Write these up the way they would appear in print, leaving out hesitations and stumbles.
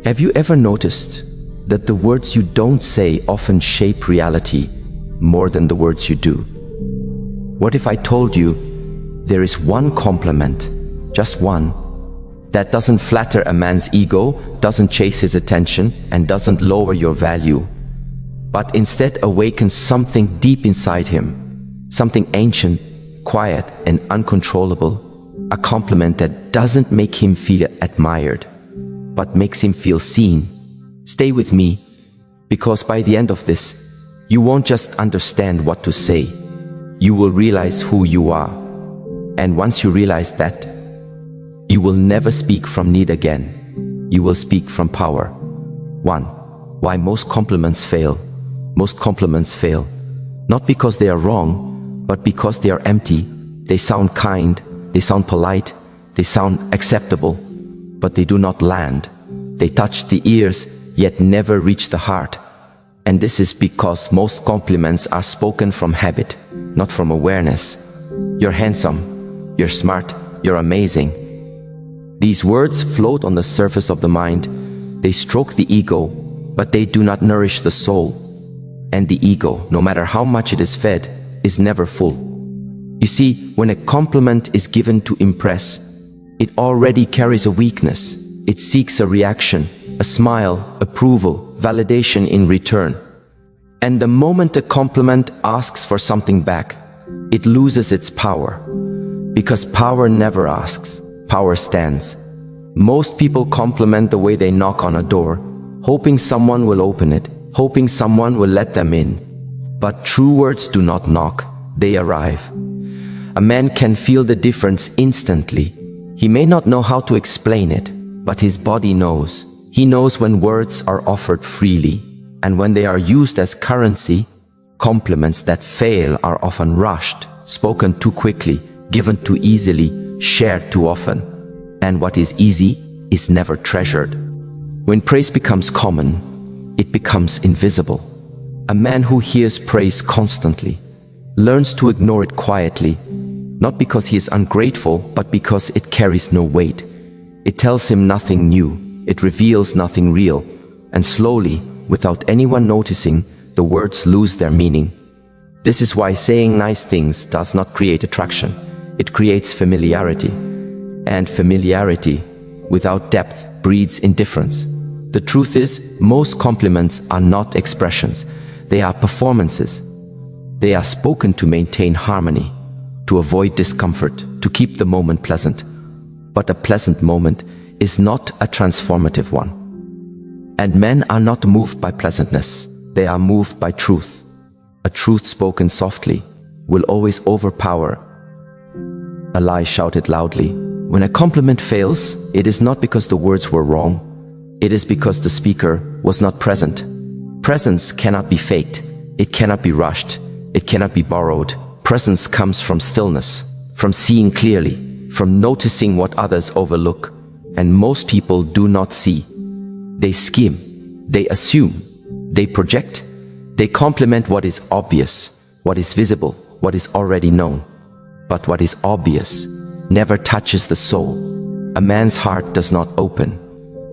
Have you ever noticed that the words you don't say often shape reality more than the words you do? What if I told you there is one compliment, just one, that doesn't flatter a man's ego, doesn't chase his attention, and doesn't lower your value, but instead awakens something deep inside him, something ancient, quiet, and uncontrollable, a compliment that doesn't make him feel admired, but makes him feel seen? Stay with me, because by the end of this, you won't just understand what to say, you will realize who you are. And once you realize that, you will never speak from need again. You will speak from power. 1. Why most compliments fail. Most compliments fail, not because they are wrong, but because they are empty. They sound kind, they sound polite, they sound acceptable, but they do not land. They touch the ears, yet never reach the heart. And this is because most compliments are spoken from habit, not from awareness. You're handsome, you're smart, you're amazing. These words float on the surface of the mind. They stroke the ego, but they do not nourish the soul. And the ego, no matter how much it is fed, is never full. You see, when a compliment is given to impress, it already carries a weakness. It seeks a reaction, a smile, approval, validation in return. And the moment a compliment asks for something back, it loses its power. Because power never asks, power stands. Most people compliment the way they knock on a door, hoping someone will open it, hoping someone will let them in. But true words do not knock, they arrive. A man can feel the difference instantly. He may not know how to explain it, but his body knows. He knows when words are offered freely, and when they are used as currency. Compliments that fail are often rushed, spoken too quickly, given too easily, shared too often. And what is easy is never treasured. When praise becomes common, it becomes invisible. A man who hears praise constantly learns to ignore it quietly, not because he is ungrateful, but because it carries no weight. It tells him nothing new, it reveals nothing real, and slowly, without anyone noticing, the words lose their meaning. This is why saying nice things does not create attraction. It creates familiarity. And familiarity, without depth, breeds indifference. The truth is, most compliments are not expressions. They are performances. They are spoken to maintain harmony, to avoid discomfort, to keep the moment pleasant. But a pleasant moment is not a transformative one. And men are not moved by pleasantness. They are moved by truth. A truth spoken softly will always overpower a lie shouted loudly. When a compliment fails, it is not because the words were wrong. It is because the speaker was not present. Presence cannot be faked. It cannot be rushed. It cannot be borrowed. Presence comes from stillness, from seeing clearly, from noticing what others overlook. And most people do not see. They skim. They assume. They project. They compliment what is obvious, what is visible, what is already known. But what is obvious never touches the soul. A man's heart does not open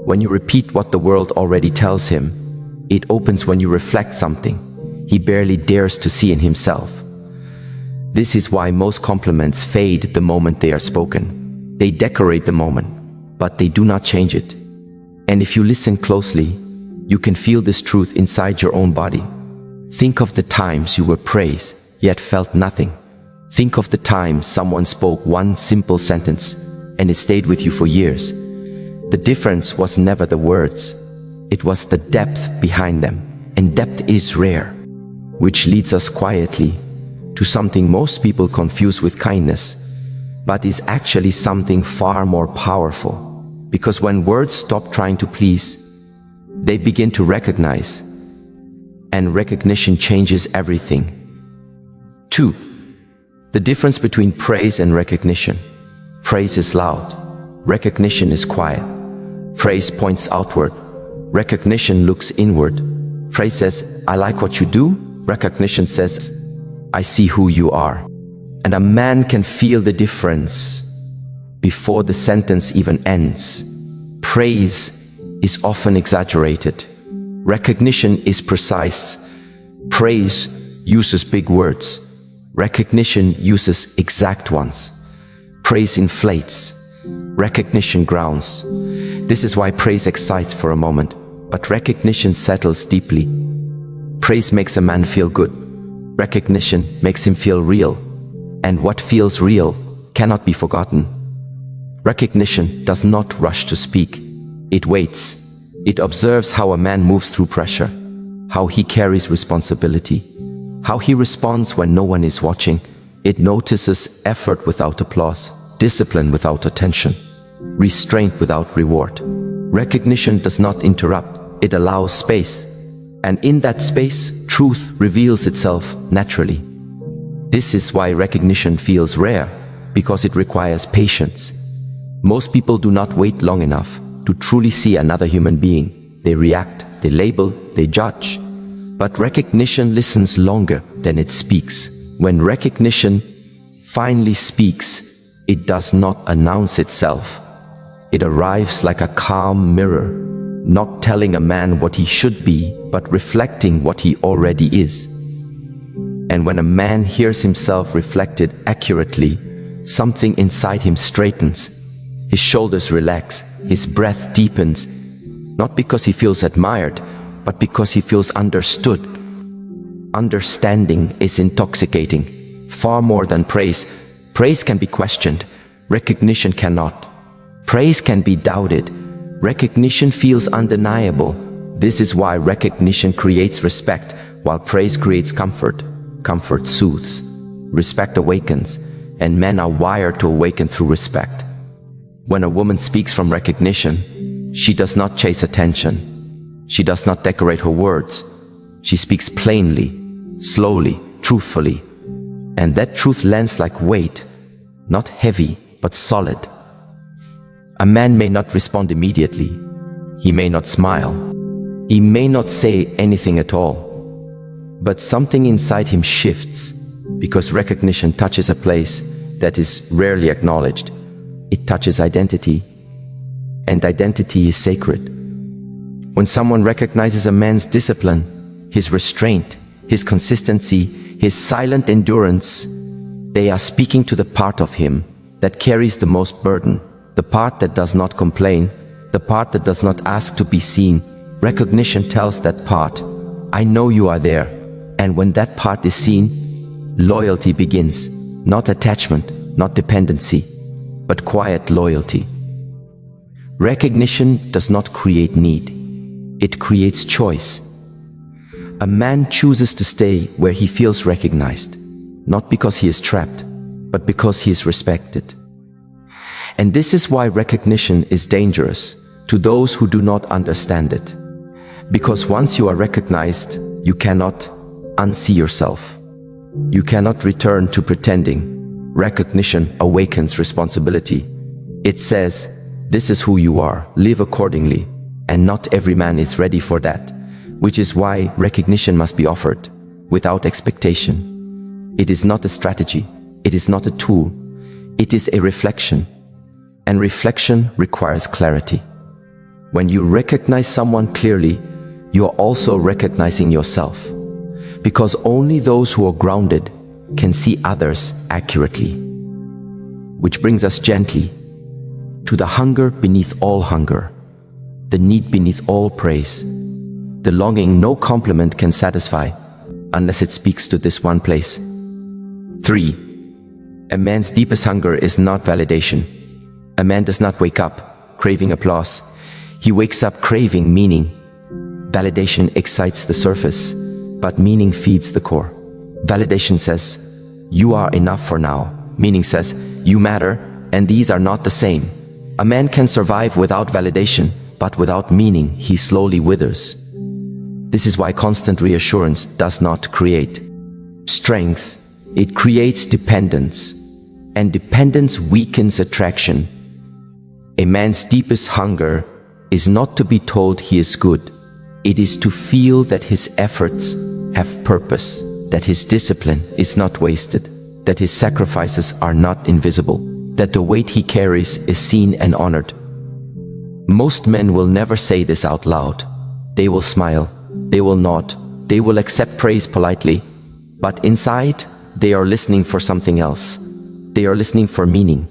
when you repeat what the world already tells him. It opens when you reflect something he barely dares to see in himself. This is why most compliments fade the moment they are spoken. They decorate the moment, but they do not change it. And if you listen closely, you can feel this truth inside your own body. Think of the times you were praised, yet felt nothing. Think of the time someone spoke one simple sentence, and it stayed with you for years. The difference was never the words. It was the depth behind them, and depth is rare. Which leads us quietly to something most people confuse with kindness, but is actually something far more powerful. Because when words stop trying to please, they begin to recognize, and recognition changes everything. 2. The difference between praise and recognition. Praise is loud. Recognition is quiet. Praise points outward. Recognition looks inward. Praise says, I like what you do. Recognition says, I see who you are. And a man can feel the difference before the sentence even ends. Praise is often exaggerated. Recognition is precise. Praise uses big words. Recognition uses exact ones. Praise inflates. Recognition grounds. This is why praise excites for a moment, but recognition settles deeply. Praise makes a man feel good. Recognition makes him feel real. And what feels real cannot be forgotten. Recognition does not rush to speak. It waits. It observes how a man moves through pressure, how he carries responsibility, how he responds when no one is watching. It notices effort without applause, discipline without attention, restraint without reward. Recognition does not interrupt, it allows space. And in that space, truth reveals itself naturally. This is why recognition feels rare, because it requires patience. Most people do not wait long enough to truly see another human being. They react, they label, they judge. But recognition listens longer than it speaks. When recognition finally speaks, it does not announce itself. It arrives like a calm mirror, not telling a man what he should be, but reflecting what he already is. And when a man hears himself reflected accurately, something inside him straightens. His shoulders relax, his breath deepens, not because he feels admired, but because he feels understood. Understanding is intoxicating, far more than praise. Praise can be questioned, recognition cannot. Praise can be doubted, recognition feels undeniable. This is why recognition creates respect, while praise creates comfort. Comfort soothes, respect awakens, and men are wired to awaken through respect. When a woman speaks from recognition, she does not chase attention. She does not decorate her words. She speaks plainly, slowly, truthfully. And that truth lands like weight, not heavy, but solid. A man may not respond immediately. He may not smile. He may not say anything at all. But something inside him shifts, because recognition touches a place that is rarely acknowledged. It touches identity, and identity is sacred. When someone recognizes a man's discipline, his restraint, his consistency, his silent endurance, they are speaking to the part of him that carries the most burden, the part that does not complain, the part that does not ask to be seen. Recognition tells that part, I know you are there. And when that part is seen, loyalty begins, not attachment, not dependency, but quiet loyalty. Recognition does not create need. It creates choice. A man chooses to stay where he feels recognized, not because he is trapped, but because he is respected. And this is why recognition is dangerous to those who do not understand it. Because once you are recognized, you cannot unsee yourself. You cannot return to pretending. Recognition awakens responsibility. It says, this is who you are, live accordingly. And not every man is ready for that, which is why recognition must be offered without expectation. It is not a strategy. It is not a tool. It is a reflection. And reflection requires clarity. When you recognize someone clearly, you are also recognizing yourself. Because only those who are grounded can see others accurately. Which brings us gently to the hunger beneath all hunger, the need beneath all praise, the longing no compliment can satisfy unless it speaks to this one place. 3. A man's deepest hunger is not validation. A man does not wake up craving applause. He wakes up craving meaning. Validation excites the surface, but meaning feeds the core. Validation says, you are enough for now. Meaning says, you matter, and these are not the same. A man can survive without validation, but without meaning, he slowly withers. This is why constant reassurance does not create strength. It creates dependence, and dependence weakens attraction. A man's deepest hunger is not to be told he is good. It is to feel that his efforts have purpose, that his discipline is not wasted, that his sacrifices are not invisible, that the weight he carries is seen and honored. Most men will never say this out loud. They will smile, they will nod, they will accept praise politely, but inside, they are listening for something else. They are listening for meaning.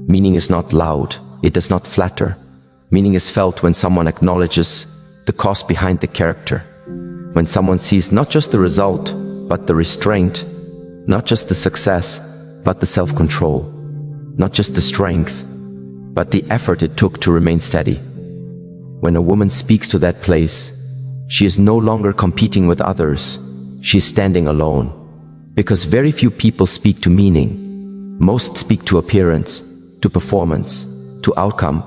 Meaning is not loud, it does not flatter. Meaning is felt when someone acknowledges the cost behind the character. When someone sees not just the result, but the restraint, not just the success, but the self-control, not just the strength, but the effort it took to remain steady. When a woman speaks to that place, she is no longer competing with others, she is standing alone. Because very few people speak to meaning. Most speak to appearance, to performance, to outcome,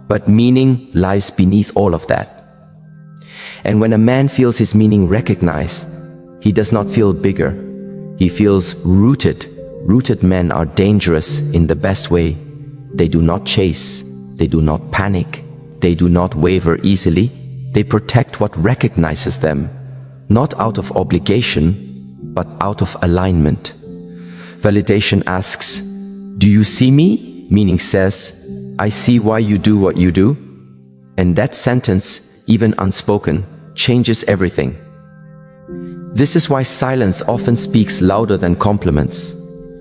but meaning lies beneath all of that. And when a man feels his meaning recognized, he does not feel bigger. He feels rooted. Rooted men are dangerous in the best way. They do not chase. They do not panic. They do not waver easily. They protect what recognizes them, not out of obligation, but out of alignment. Validation asks, "Do you see me?" Meaning says, "I see why you do what you do." And that sentence, even unspoken, changes everything. This is why silence often speaks louder than compliments,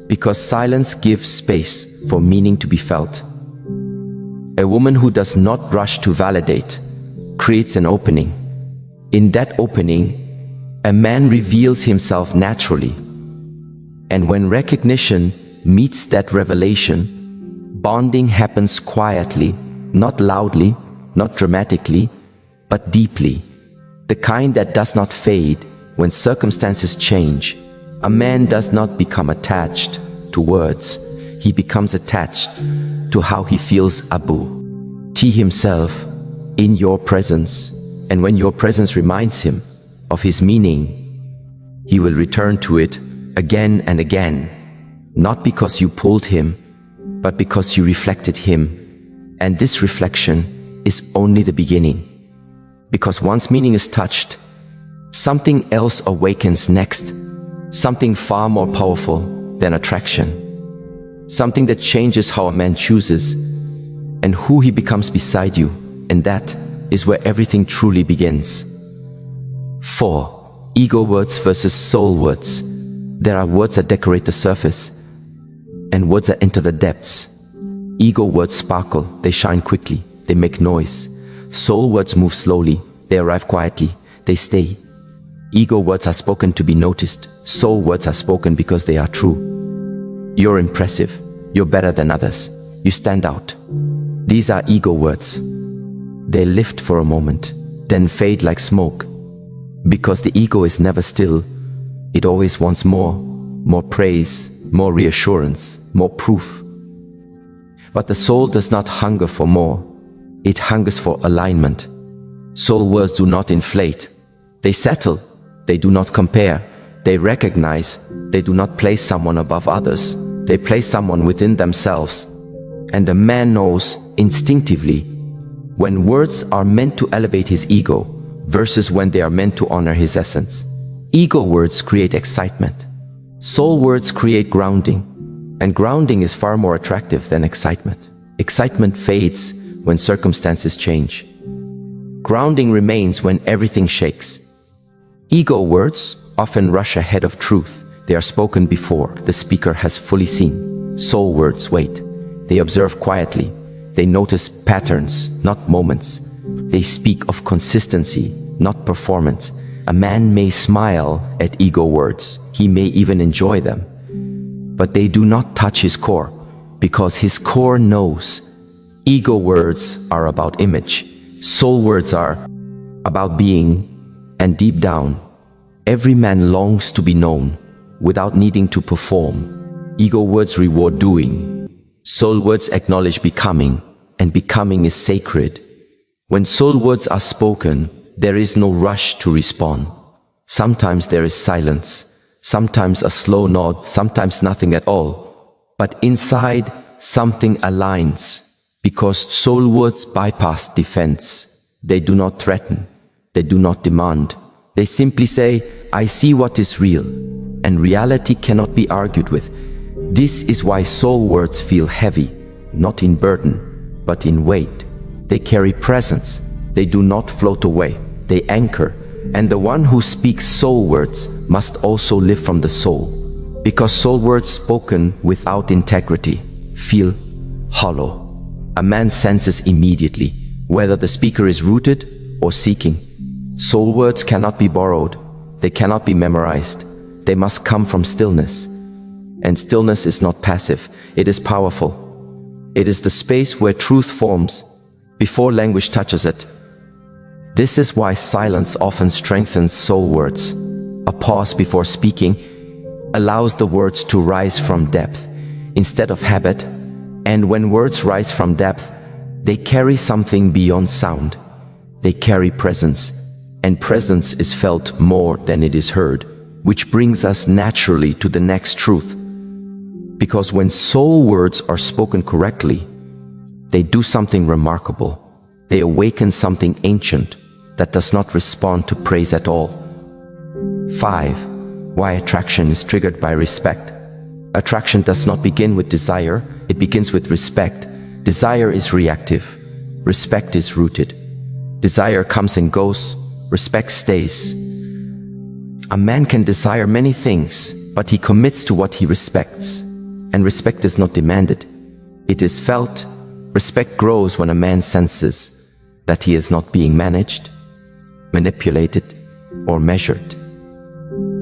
because silence gives space for meaning to be felt. A woman who does not rush to validate creates an opening. In that opening, a man reveals himself naturally. And when recognition meets that revelation, bonding happens quietly, not loudly, not dramatically, but deeply. The kind that does not fade when circumstances change. A man does not become attached to words. He becomes attached to how he feels T himself in your presence. And when your presence reminds him of his meaning, he will return to it again and again. Not because you pulled him, but because you reflected him. And this reflection is only the beginning. Because once meaning is touched, something else awakens next. Something far more powerful than attraction. Something that changes how a man chooses and who he becomes beside you. And that is where everything truly begins. 4. Ego words versus soul words. There are words that decorate the surface and words that enter the depths. Ego words sparkle, they shine quickly, they make noise. Soul words move slowly, they arrive quietly, they stay. Ego words are spoken to be noticed. Soul words are spoken because they are true. You're impressive. You're better than others. You stand out. These are ego words. They lift for a moment, then fade like smoke. Because the ego is never still. It always wants more. More praise, more reassurance, more proof. But the soul does not hunger for more. It hungers for alignment. Soul words do not inflate. They settle. They do not compare. They recognize. They do not place someone above others. They place someone within themselves. And a man knows instinctively when words are meant to elevate his ego versus when they are meant to honor his essence. Ego words create excitement. Soul words create grounding. And grounding is far more attractive than excitement. Excitement fades when circumstances change. Grounding remains when everything shakes. Ego words often rush ahead of truth. They are spoken before the speaker has fully seen. Soul words wait. They observe quietly. They notice patterns, not moments. They speak of consistency, not performance. A man may smile at ego words. He may even enjoy them. But they do not touch his core, because his core knows. Ego words are about image. Soul words are about being. And deep down, every man longs to be known without needing to perform. Ego words reward doing. Soul words acknowledge becoming, and becoming is sacred. When soul words are spoken, there is no rush to respond. Sometimes there is silence, sometimes a slow nod, sometimes nothing at all. But inside, something aligns, because soul words bypass defense. They do not threaten. They do not demand. They simply say, I see what is real, and reality cannot be argued with. This is why soul words feel heavy, not in burden, but in weight. They carry presence. They do not float away. They anchor. And the one who speaks soul words must also live from the soul, because soul words spoken without integrity feel hollow. A man senses immediately whether the speaker is rooted or seeking. Soul words cannot be borrowed. They cannot be memorized. They must come from stillness. And stillness is not passive. It is powerful. It is the space where truth forms before language touches it. This is why silence often strengthens soul words. A pause before speaking allows the words to rise from depth instead of habit. And when words rise from depth, they carry something beyond sound. They carry presence, and presence is felt more than it is heard, which brings us naturally to the next truth. Because when soul words are spoken correctly, they do something remarkable. They awaken something ancient that does not respond to praise at all. 5. Why attraction is triggered by respect. Attraction does not begin with desire, it begins with respect. Desire is reactive, respect is rooted. Desire comes and goes, respect stays. A man can desire many things, but he commits to what he respects. And respect is not demanded, it is felt. Respect grows when a man senses that he is not being managed, manipulated, or measured.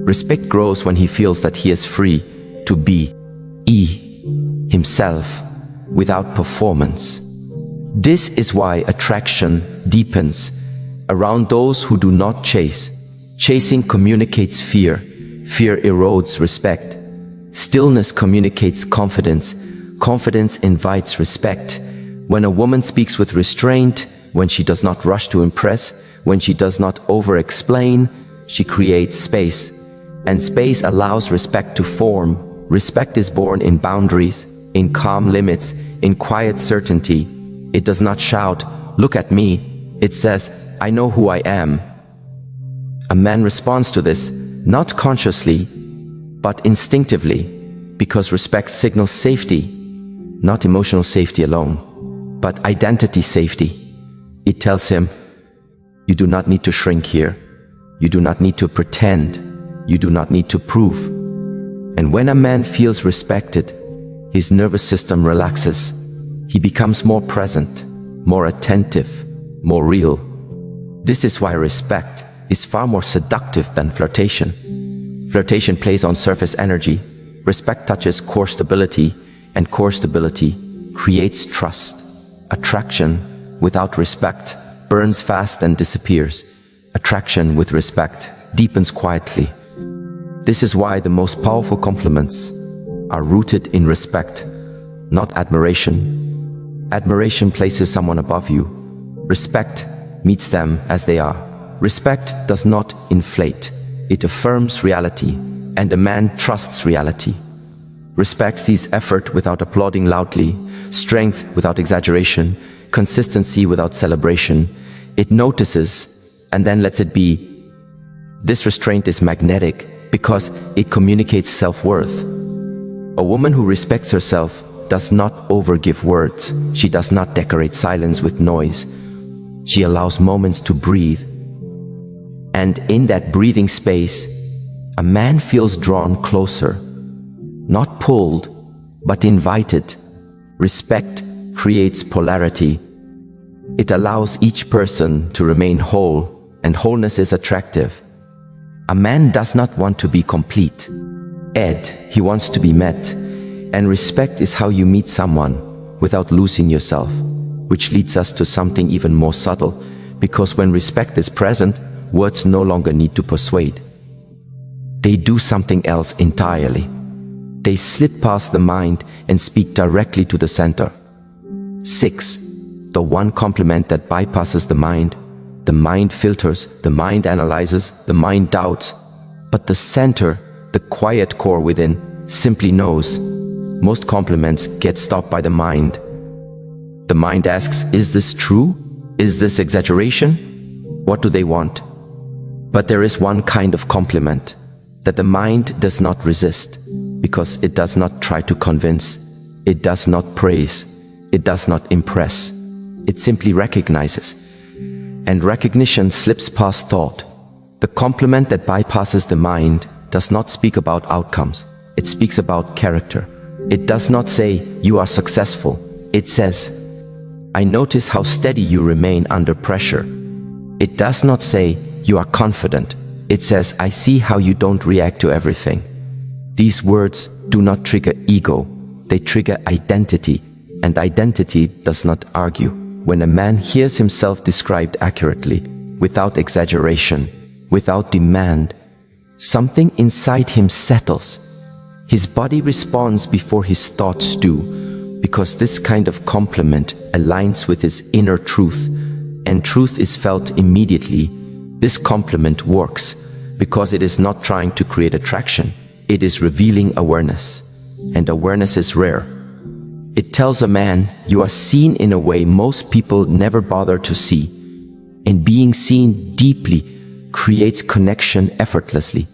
Respect grows when he feels that he is free to be himself without performance. This is why attraction deepens around those who do not chase. Chasing communicates fear. Fear erodes respect. Stillness communicates confidence. Confidence invites respect. When a woman speaks with restraint, when she does not rush to impress, when she does not over-explain, she creates space. And space allows respect to form. Respect is born in boundaries, in calm limits, in quiet certainty. It does not shout, "Look at me." It says, "I know who I am." A man responds to this, not consciously, but instinctively, because respect signals safety, not emotional safety alone, but identity safety. It tells him, you do not need to shrink here. You do not need to pretend. You do not need to prove. And when a man feels respected, his nervous system relaxes. He becomes more present, more attentive, more real. This is why respect is far more seductive than flirtation. Flirtation plays on surface energy. Respect touches core stability, and core stability creates trust. Attraction without respect burns fast and disappears. Attraction with respect deepens quietly. This is why the most powerful compliments are rooted in respect, not admiration. Admiration places someone above you. Respect meets them as they are. Respect does not inflate. It affirms reality, and a man trusts reality. Respect sees effort without applauding loudly, strength without exaggeration, consistency without celebration. It notices and then lets it be. This restraint is magnetic because it communicates self-worth. A woman who respects herself does not overgive words. She does not decorate silence with noise. She allows moments to breathe. And in that breathing space, a man feels drawn closer, not pulled, but invited. Respect creates polarity. It allows each person to remain whole, and wholeness is attractive. A man does not want to be complete. He wants to be met. And respect is how you meet someone without losing yourself, which leads us to something even more subtle, because when respect is present, words no longer need to persuade. They do something else entirely. They slip past the mind and speak directly to the center. 6. The one compliment that bypasses the mind. The mind filters, the mind analyzes, the mind doubts. But the center, the quiet core within, simply knows. Most compliments get stopped by the mind. The mind asks, is this true? Is this exaggeration? What do they want? But there is one kind of compliment that the mind does not resist, because it does not try to convince, it does not praise, it does not impress. It simply recognizes. And recognition slips past thought. The compliment that bypasses the mind does not speak about outcomes. It speaks about character. It does not say, "You are successful." It says, "I notice how steady you remain under pressure." It does not say, "You are confident." It says, "I see how you don't react to everything." These words do not trigger ego. They trigger identity. And identity does not argue. When a man hears himself described accurately, without exaggeration, without demand, something inside him settles. His body responds before his thoughts do, because this kind of compliment aligns with his inner truth, and truth is felt immediately. This compliment works because it is not trying to create attraction. It is revealing awareness, and awareness is rare. It tells a man, you are seen in a way most people never bother to see. And being seen deeply creates connection effortlessly.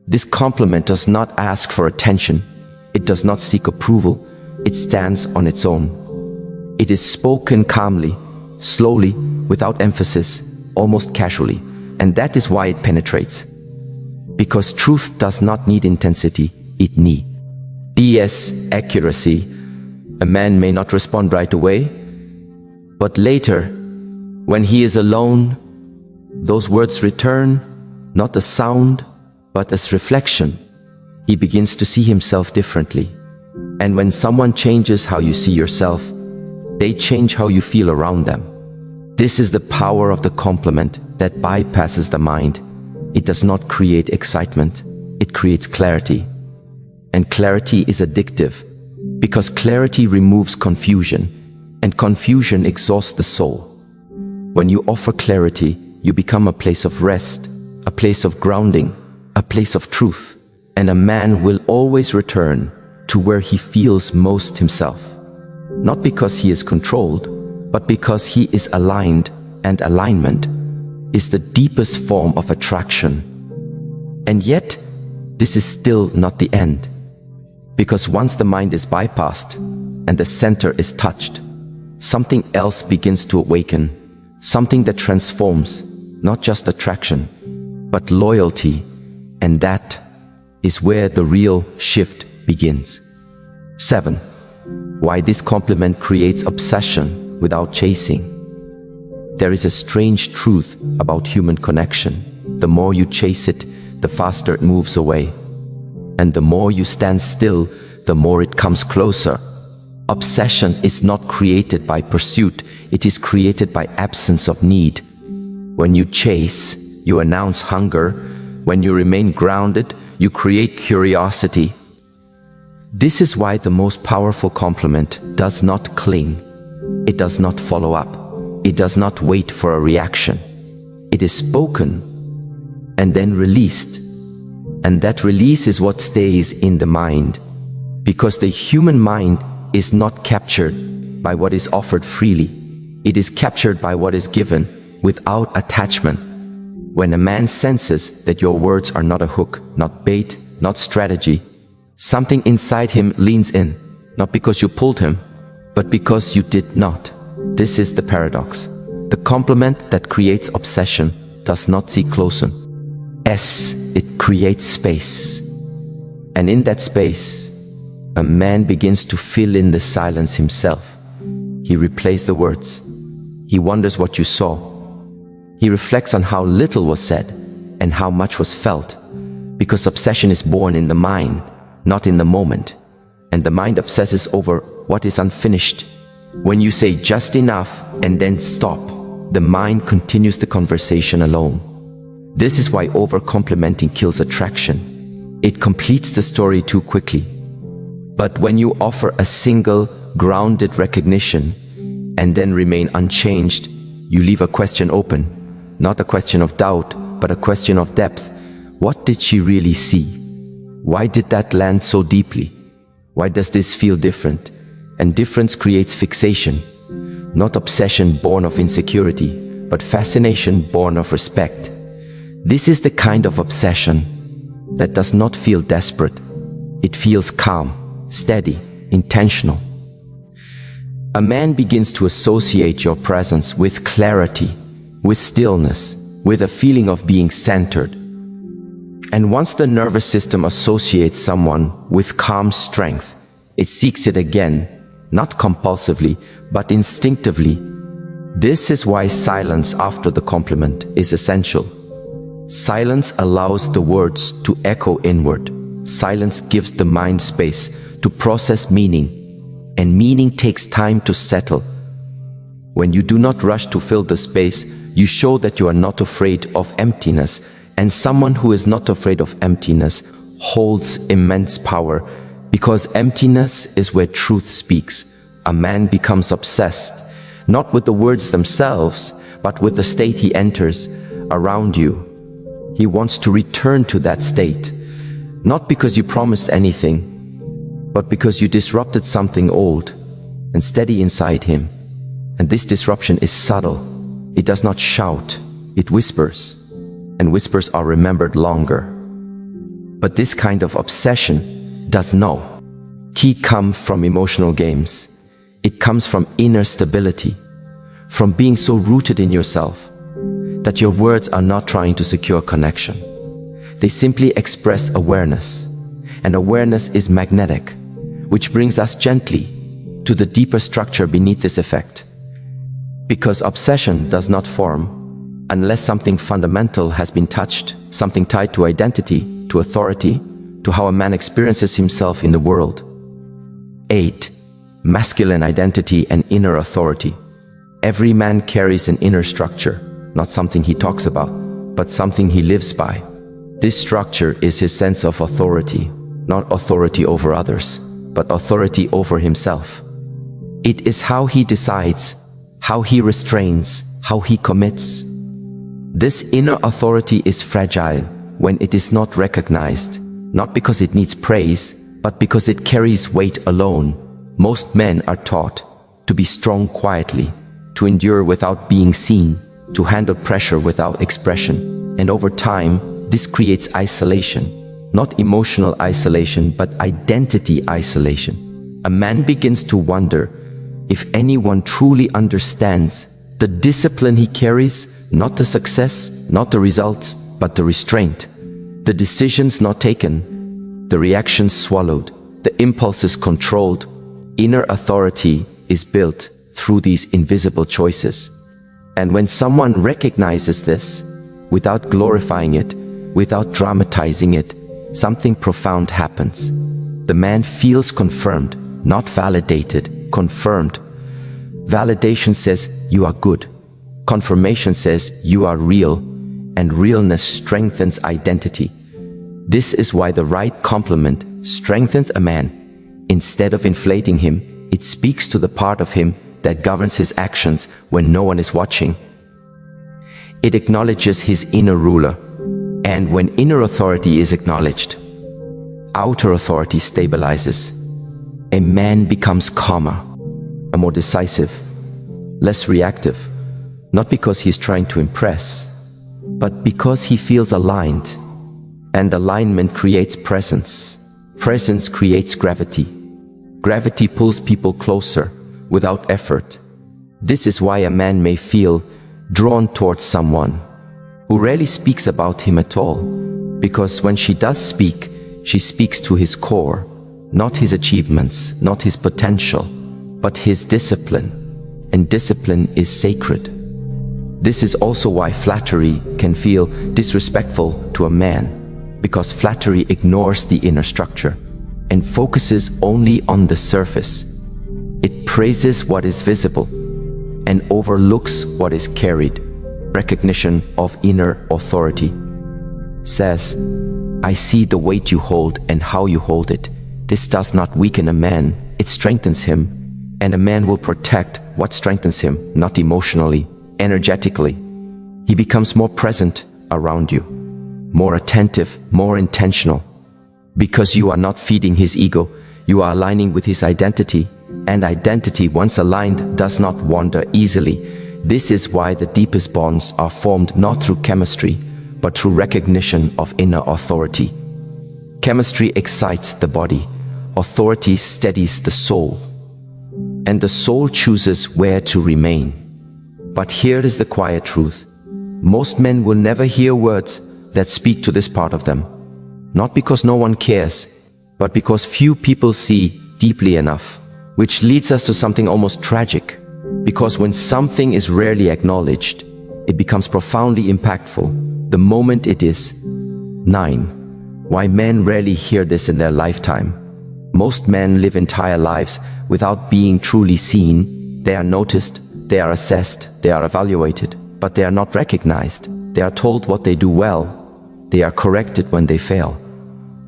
This compliment does not ask for attention. It does not seek approval. It stands on its own. It is spoken calmly, slowly, without emphasis, almost casually. And that is why it penetrates. Because truth does not need intensity, it needs accuracy. A man may not respond right away, but later, when he is alone, those words return, not as sound, but as reflection. He begins to see himself differently. And when someone changes how you see yourself, they change how you feel around them. This is the power of the compliment that bypasses the mind. It does not create excitement, it creates clarity. And clarity is addictive, because clarity removes confusion, and confusion exhausts the soul. When you offer clarity, you become a place of rest, a place of grounding, a place of truth, and a man will always return to where he feels most himself. Not because he is controlled, but because he is aligned, and alignment is the deepest form of attraction. And yet, this is still not the end. Because once the mind is bypassed and the center is touched, something else begins to awaken, something that transforms not just attraction, but loyalty, and that is where the real shift begins. 7. Why this compliment creates obsession without chasing. There is a strange truth about human connection. The more you chase it, the faster it moves away. And the more you stand still, the more it comes closer. Obsession is not created by pursuit, it is created by absence of need. When you chase, you announce hunger. When you remain grounded, you create curiosity. This is why the most powerful compliment does not cling. It does not follow up. It does not wait for a reaction. It is spoken and then released. And that release is what stays in the mind, because the human mind is not captured by what is offered freely. It is captured by what is given without attachment. When a man senses that your words are not a hook, not bait, not strategy, something inside him leans in, not because you pulled him, but because you did not. This is the paradox. The compliment that creates obsession does not seek closeness. It creates space. And in that space, a man begins to fill in the silence himself. He replays the words. He wonders what you saw. He reflects on how little was said and how much was felt, because obsession is born in the mind, not in the moment. And the mind obsesses over what is unfinished. When you say just enough and then stop, the mind continues the conversation alone. This is why over-complimenting kills attraction. It completes the story too quickly. But when you offer a single, grounded recognition and then remain unchanged, you leave a question open. Not a question of doubt, but a question of depth. What did she really see? Why did that land so deeply? Why does this feel different? And difference creates fixation. Not obsession born of insecurity, but fascination born of respect. This is the kind of obsession that does not feel desperate. It feels calm, steady, intentional. A man begins to associate your presence with clarity, with stillness, with a feeling of being centered. And once the nervous system associates someone with calm strength, it seeks it again, not compulsively, but instinctively. This is why silence after the compliment is essential. Silence allows the words to echo inward. Silence gives the mind space to process meaning, and meaning takes time to settle. When you do not rush to fill the space, you show that you are not afraid of emptiness, and someone who is not afraid of emptiness holds immense power, because emptiness is where truth speaks. A man becomes obsessed, not with the words themselves, but with the state he enters around you. He wants to return to that state, not because you promised anything, but because you disrupted something old and steady inside him. And this disruption is subtle. It does not shout, it whispers, and whispers are remembered longer. But this kind of obsession does not come from emotional games. It comes from inner stability, from being so rooted in yourself that your words are not trying to secure connection. They simply express awareness, and awareness is magnetic, which brings us gently to the deeper structure beneath this effect. Because obsession does not form unless something fundamental has been touched, something tied to identity, to authority, to how a man experiences himself in the world. 8. Masculine identity and inner authority. Every man carries an inner structure, not something he talks about, but something he lives by. This structure is his sense of authority, not authority over others, but authority over himself. It is how he decides, how he restrains, how he commits. This inner authority is fragile when it is not recognized, not because it needs praise, but because it carries weight alone. Most men are taught to be strong quietly, to endure without being seen, to handle pressure without expression. And over time, this creates isolation, not emotional isolation, but identity isolation. A man begins to wonder if anyone truly understands the discipline he carries, not the success, not the results, but the restraint, the decisions not taken, the reactions swallowed, the impulses controlled. Inner authority is built through these invisible choices. And when someone recognizes this, without glorifying it, without dramatizing it, something profound happens. The man feels confirmed, not validated, confirmed. Validation says you are good. Confirmation says you are real, and realness strengthens identity. This is why the right compliment strengthens a man. Instead of inflating him, it speaks to the part of him that governs his actions when no one is watching. It acknowledges his inner ruler, and when inner authority is acknowledged, outer authority stabilizes. A man becomes calmer, more decisive, less reactive, not because he is trying to impress, but because he feels aligned. And alignment creates presence. Presence creates gravity. Gravity pulls people closer without effort. This is why a man may feel drawn towards someone who rarely speaks about him at all, because when she does speak, she speaks to his core, not his achievements, not his potential, but his discipline. And discipline is sacred. This is also why flattery can feel disrespectful to a man, because flattery ignores the inner structure and focuses only on the surface. It praises what is visible and overlooks what is carried. Recognition of inner authority says, I see the weight you hold and how you hold it. This does not weaken a man, it strengthens him. And a man will protect what strengthens him, not emotionally, energetically. He becomes more present around you, more attentive, more intentional. Because you are not feeding his ego, you are aligning with his identity, and identity, once aligned, does not wander easily. This is why the deepest bonds are formed not through chemistry, but through recognition of inner authority. Chemistry excites the body, authority steadies the soul. and the soul chooses where to remain. But here is the quiet truth. Most men will never hear words that speak to this part of them. Not because no one cares, but because few people see deeply enough. Which leads us to something almost tragic. Because when something is rarely acknowledged, it becomes profoundly impactful the moment it is. 9. Why men rarely hear this in their lifetime. Most men live entire lives without being truly seen. They are noticed, they are assessed, they are evaluated, but they are not recognized. They are told what they do well. They are corrected when they fail.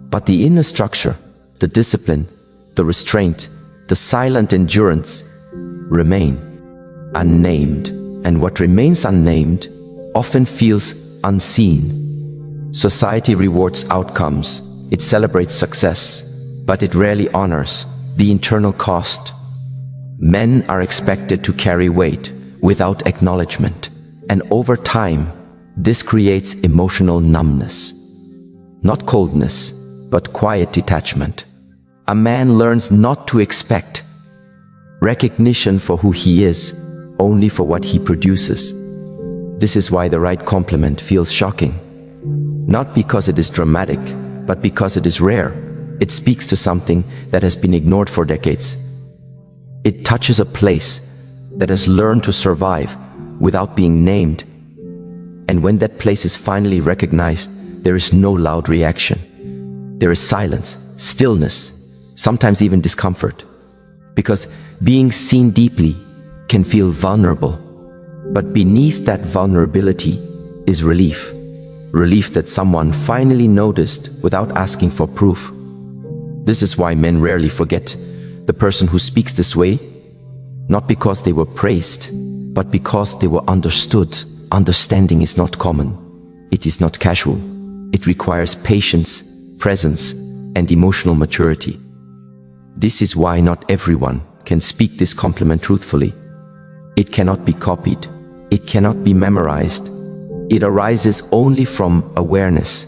But the inner structure, the discipline, the restraint, the silent endurance remain unnamed. And what remains unnamed often feels unseen. Society rewards outcomes. It celebrates success, but it rarely honors the internal cost. Men are expected to carry weight without acknowledgement, and over time, this creates emotional numbness. Not coldness, but quiet detachment. A man learns not to expect recognition for who he is, only for what he produces. This is why the right compliment feels shocking. Not because it is dramatic, but because it is rare. It speaks to something that has been ignored for decades. It touches a place that has learned to survive without being named. And when that place is finally recognized, there is no loud reaction. There is silence, stillness, sometimes even discomfort. Because being seen deeply can feel vulnerable. But beneath that vulnerability is relief. Relief that someone finally noticed without asking for proof. This is why men rarely forget the person who speaks this way, not because they were praised, but because they were understood. Understanding is not common. It is not casual. It requires patience, presence, and emotional maturity. This is why not everyone can speak this compliment truthfully. It cannot be copied. It cannot be memorized. It arises only from awareness.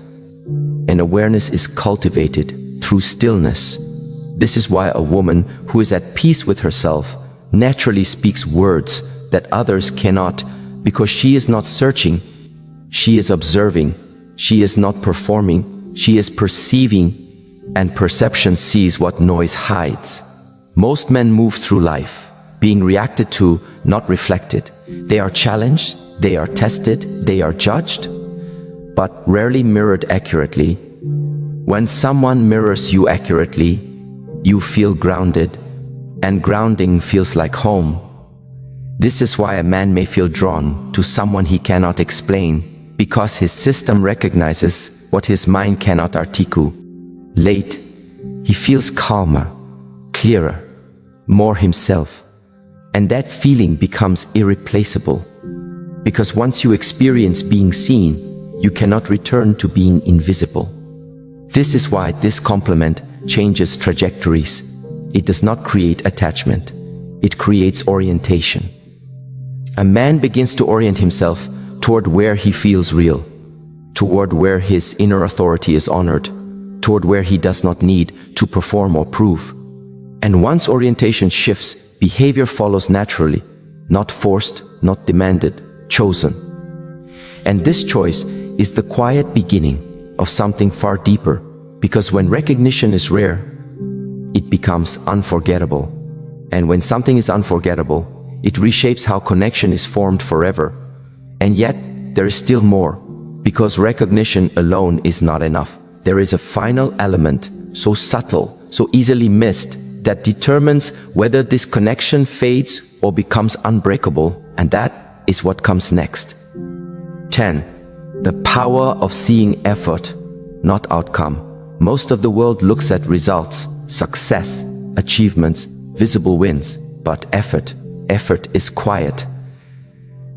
And awareness is cultivated through stillness. This is why a woman who is at peace with herself naturally speaks words that others cannot, because she is not searching, she is observing, she is not performing, she is perceiving, and perception sees what noise hides. Most men move through life, being reacted to, not reflected. They are challenged, they are tested, they are judged, but rarely mirrored accurately. When someone mirrors you accurately, you feel grounded, and grounding feels like home. This is why a man may feel drawn to someone he cannot explain, because his system recognizes what his mind cannot articulate. He feels calmer, clearer, more himself. And that feeling becomes irreplaceable. Because once you experience being seen, you cannot return to being invisible. This is why this compliment changes trajectories. It does not create attachment. It creates orientation. A man begins to orient himself toward where he feels real, toward where his inner authority is honored, toward where he does not need to perform or prove. And once orientation shifts, behavior follows naturally, not forced, not demanded, chosen. And this choice is the quiet beginning of something far deeper, because when recognition is rare, it becomes unforgettable. And when something is unforgettable, it reshapes how connection is formed forever. And yet, there is still more, because recognition alone is not enough. There is a final element, so subtle, so easily missed, that determines whether this connection fades or becomes unbreakable, and that is what comes next. 10. The power of seeing effort, not outcome. Most of the world looks at results, success, achievements, visible wins, but effort is quiet.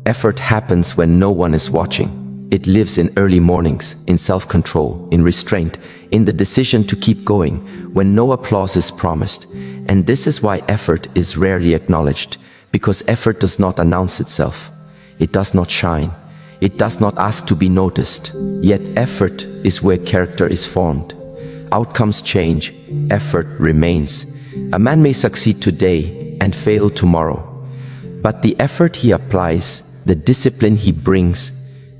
Effort happens when no one is watching. It lives in early mornings, in self-control, in restraint, in the decision to keep going, when no applause is promised. And this is why effort is rarely acknowledged, because effort does not announce itself. It does not shine. It does not ask to be noticed. Yet effort is where character is formed. Outcomes change, effort remains. A man may succeed today, and fail tomorrow. But the effort he applies, the discipline he brings,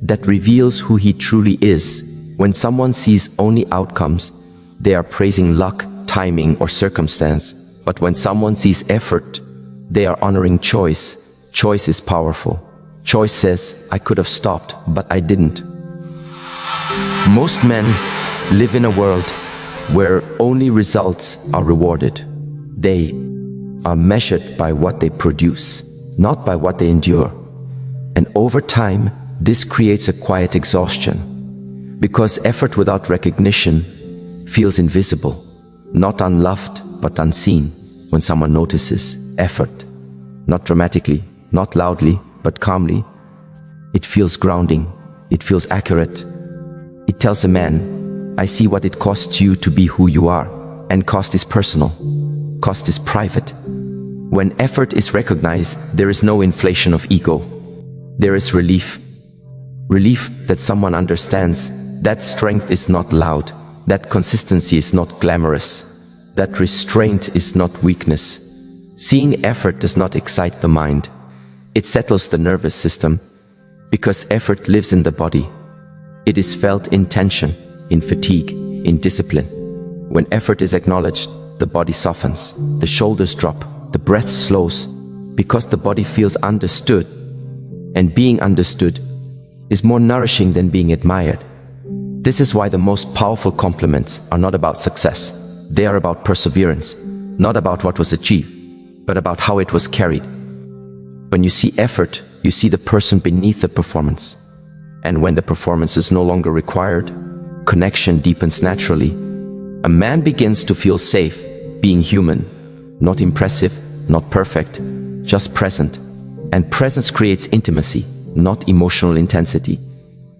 that reveals who he truly is. When someone sees only outcomes, they are praising luck, timing, or circumstance. But when someone sees effort, they are honoring choice. Choice is powerful. Choice says, I could have stopped, but I didn't. Most men live in a world where only results are rewarded. They are measured by what they produce, not by what they endure. And over time, this creates a quiet exhaustion, because effort without recognition feels invisible, not unloved, but unseen. When someone notices effort, not dramatically, not loudly, but calmly, it feels grounding, it feels accurate. It tells a man, I see what it costs you to be who you are, and cost is personal, cost is private. When effort is recognized, there is no inflation of ego. There is relief. Relief that someone understands that strength is not loud, that consistency is not glamorous, that restraint is not weakness. Seeing effort does not excite the mind. It settles the nervous system, because effort lives in the body. It is felt in tension, in fatigue, in discipline. When effort is acknowledged, the body softens, the shoulders drop, the breath slows, because the body feels understood. And being understood is more nourishing than being admired. This is why the most powerful compliments are not about success. They are about perseverance, not about what was achieved, but about how it was carried. When you see effort, you see the person beneath the performance. And when the performance is no longer required, connection deepens naturally. A man begins to feel safe being human, not impressive, not perfect, just present. And presence creates intimacy, not emotional intensity,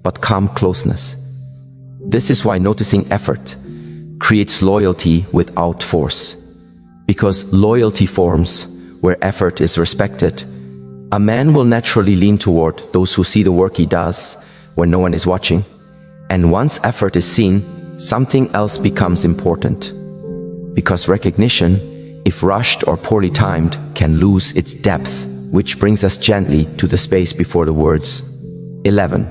but calm closeness. This is why noticing effort creates loyalty without force. Because loyalty forms where effort is respected. A man will naturally lean toward those who see the work he does when no one is watching. And once effort is seen, something else becomes important. Because recognition, if rushed or poorly timed, can lose its depth, which brings us gently to the space before the words. 11.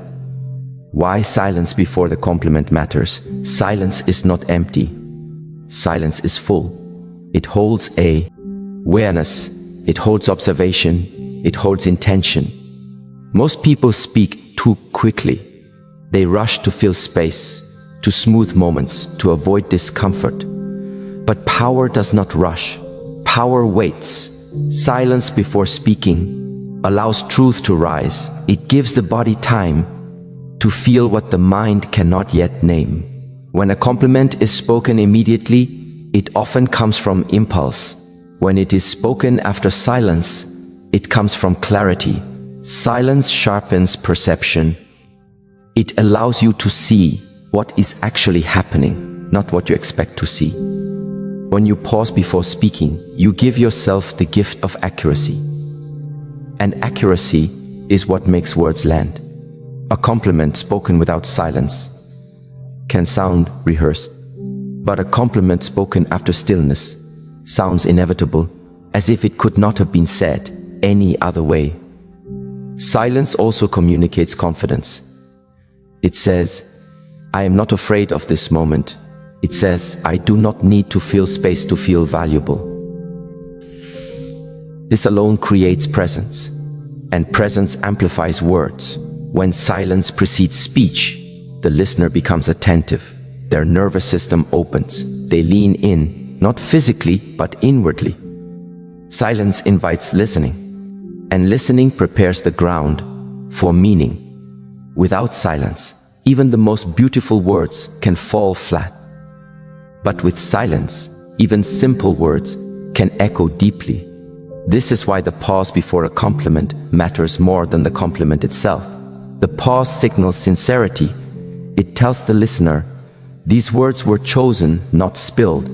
Why silence before the compliment matters. Silence is not empty. Silence is full. It holds awareness. It holds observation. It holds intention. Most people speak too quickly. They rush to fill space, to smooth moments, to avoid discomfort. But power does not rush. Power waits. Silence before speaking allows truth to rise. It gives the body time to feel what the mind cannot yet name. When a compliment is spoken immediately, it often comes from impulse. When it is spoken after silence, it comes from clarity. Silence sharpens perception. It allows you to see what is actually happening, not what you expect to see. When you pause before speaking, you give yourself the gift of accuracy. And accuracy is what makes words land. A compliment spoken without silence can sound rehearsed, but a compliment spoken after stillness sounds inevitable, as if it could not have been said any other way. Silence also communicates confidence. It says, I am not afraid of this moment. It says, I do not need to fill space to feel valuable. This alone creates presence, and presence amplifies words. When silence precedes speech, the listener becomes attentive. Their nervous system opens. They lean in, not physically, but inwardly. Silence invites listening, and listening prepares the ground for meaning. Without silence, even the most beautiful words can fall flat. But with silence, even simple words can echo deeply. This is why the pause before a compliment matters more than the compliment itself. The pause signals sincerity. It tells the listener, these words were chosen, not spilled,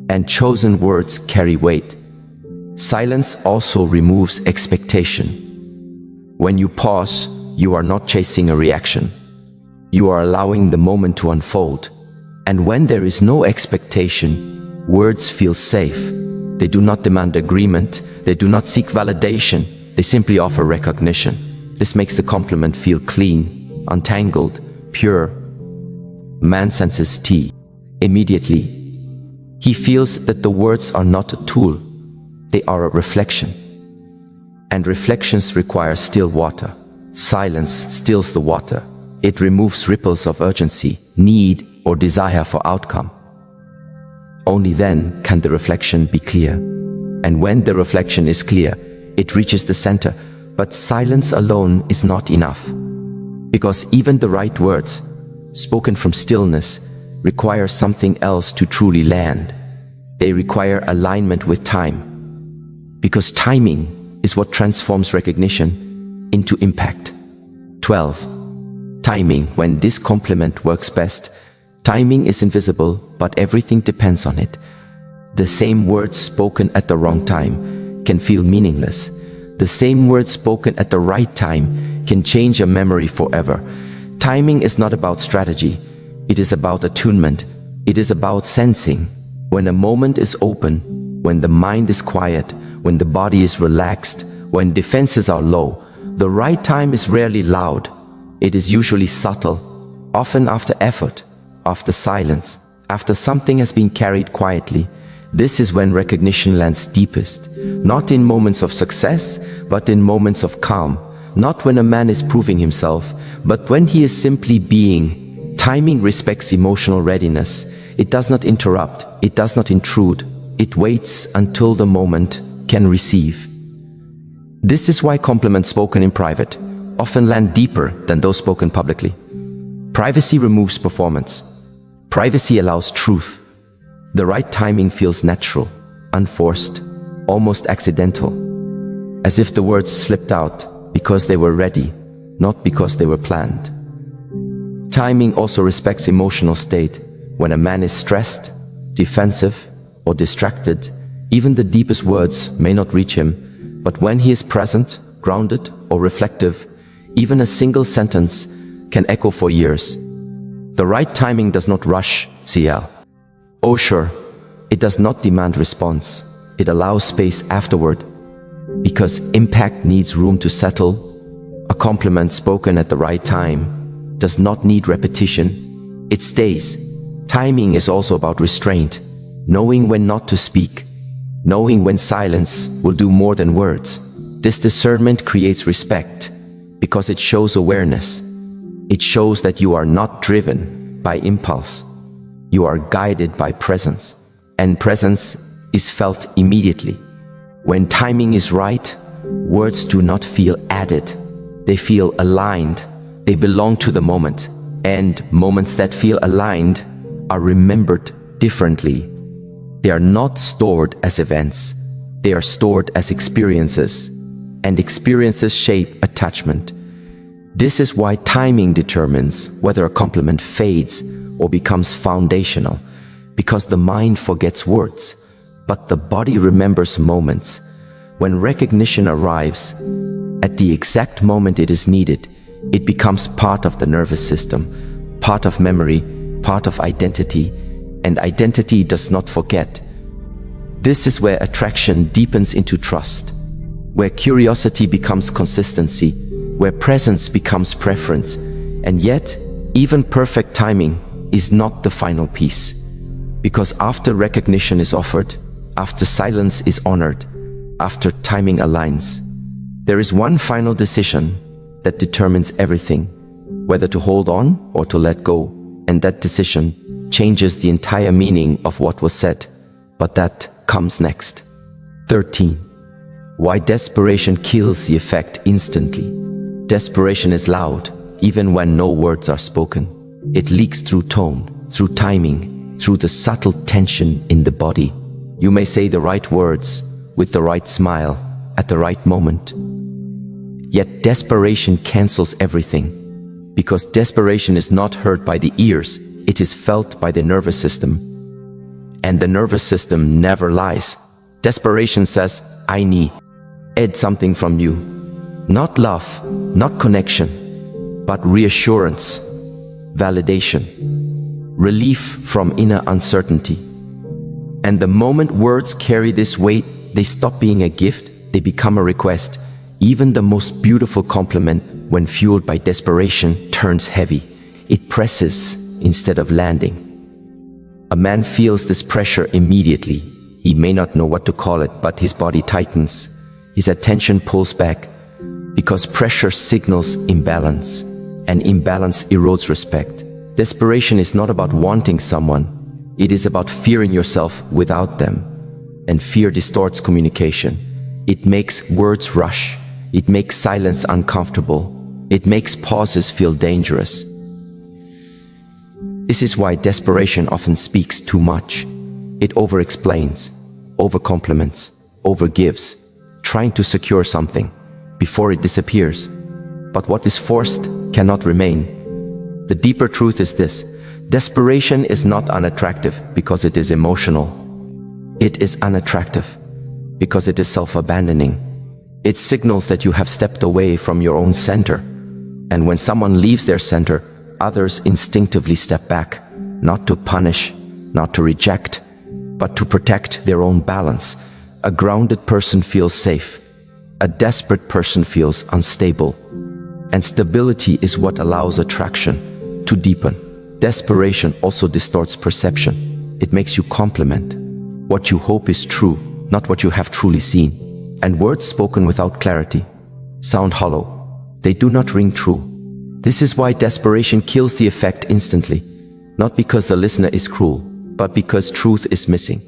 and chosen words carry weight. Silence also removes expectation. When you pause, you are not chasing a reaction. You are allowing the moment to unfold. And when there is no expectation, words feel safe. They do not demand agreement. They do not seek validation. They simply offer recognition. This makes the compliment feel clean, untangled, pure. Man senses tea. Immediately, he feels that the words are not a tool. They are a reflection. And reflections require still water. Silence stills the water. It removes ripples of urgency, need, or desire for outcome. Only then can the reflection be clear. And when the reflection is clear, it reaches the center. But silence alone is not enough. Because even the right words, spoken from stillness, require something else to truly land. They require alignment with time. Because timing is what transforms recognition into impact. 12. Timing. When this compliment works best, timing is invisible, but everything depends on it. The same words spoken at the wrong time can feel meaningless. The same words spoken at the right time can change a memory forever. Timing is not about strategy. It is about attunement. It is about sensing. When a moment is open, when the mind is quiet, when the body is relaxed, when defenses are low, the right time is rarely loud. It is usually subtle, often after effort, after silence, after something has been carried quietly. This is when recognition lands deepest, not in moments of success, but in moments of calm. Not when a man is proving himself, but when he is simply being. Timing respects emotional readiness. It does not interrupt, it does not intrude. It waits until the moment can receive. This is why compliments spoken in private often land deeper than those spoken publicly. Privacy removes performance. Privacy allows truth. The right timing feels natural, unforced, almost accidental, as if the words slipped out because they were ready, not because they were planned. Timing also respects emotional state. When a man is stressed, defensive, or distracted, even the deepest words may not reach him, but when he is present, grounded, or reflective, even a single sentence can echo for years. The right timing does not rush CL. Oh sure, it does not demand response. It allows space afterward, because impact needs room to settle. A compliment spoken at the right time does not need repetition. It stays. Timing is also about restraint, knowing when not to speak, knowing when silence will do more than words. This discernment creates respect, because it shows awareness. It shows that you are not driven by impulse. You are guided by presence, and presence is felt immediately. When timing is right, words do not feel added. They feel aligned. They belong to the moment, and moments that feel aligned are remembered differently. They are not stored as events. They are stored as experiences, and experiences shape attachment. This is why timing determines whether a compliment fades or becomes foundational, because the mind forgets words, but the body remembers moments. When recognition arrives, at the exact moment it is needed, it becomes part of the nervous system, part of memory, part of identity, and identity does not forget. This is where attraction deepens into trust, where curiosity becomes consistency, where presence becomes preference. And yet, even perfect timing is not the final piece. Because after recognition is offered, after silence is honored, after timing aligns, there is one final decision that determines everything, whether to hold on or to let go. And that decision changes the entire meaning of what was said. But that comes next. 13. Why desperation kills the effect instantly. Desperation is loud, even when no words are spoken. It leaks through tone, through timing, through the subtle tension in the body. You may say the right words, with the right smile, at the right moment. Yet desperation cancels everything, because desperation is not heard by the ears, it is felt by the nervous system. And the nervous system never lies. Desperation says, I need something from you. Not love, not connection, but reassurance, validation, relief from inner uncertainty. And the moment words carry this weight, they stop being a gift, they become a request. Even the most beautiful compliment, when fueled by desperation, turns heavy. It presses instead of landing. A man feels this pressure immediately. He may not know what to call it, but his body tightens. His attention pulls back, because pressure signals imbalance, and imbalance erodes respect. Desperation is not about wanting someone. It is about fearing yourself without them. And fear distorts communication. It makes words rush. It makes silence uncomfortable. It makes pauses feel dangerous. This is why desperation often speaks too much. It over-explains, over-compliments, over-gives, trying to secure something before it disappears. But what is forced cannot remain. The deeper truth is this: desperation is not unattractive because it is emotional. It is unattractive because it is self-abandoning. It signals that you have stepped away from your own center. And when someone leaves their center, others instinctively step back, not to punish, not to reject, but to protect their own balance. A grounded person feels safe. A desperate person feels unstable. And stability is what allows attraction to deepen. Desperation also distorts perception. It makes you compliment what you hope is true, not what you have truly seen. And words spoken without clarity sound hollow. They do not ring true. This is why desperation kills the effect instantly. Not because the listener is cruel, but because truth is missing.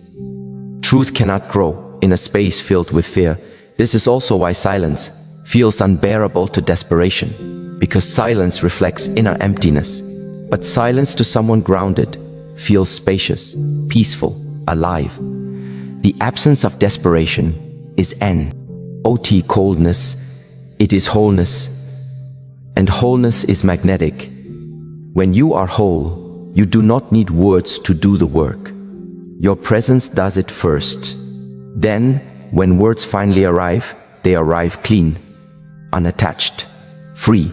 Truth cannot grow in a space filled with fear. This is also why silence feels unbearable to desperation, because silence reflects inner emptiness. But silence to someone grounded feels spacious, peaceful, alive. The absence of desperation is N-O-T coldness. It is wholeness. And wholeness is magnetic. When you are whole, you do not need words to do the work. Your presence does it first. Then, when words finally arrive, they arrive clean, unattached, free.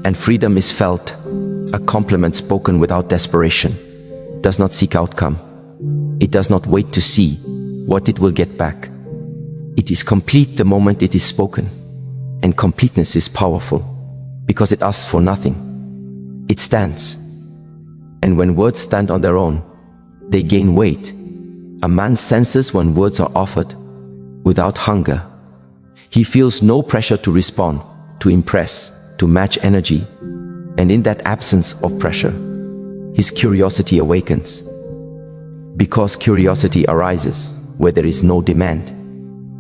And freedom is felt. A compliment spoken without desperation does not seek outcome. It does not wait to see what it will get back. It is complete the moment it is spoken. And completeness is powerful because it asks for nothing. It stands. And when words stand on their own, they gain weight. A man senses when words are offered without hunger. He feels no pressure to respond, to impress, to match energy. And in that absence of pressure, his curiosity awakens. Because curiosity arises where there is no demand.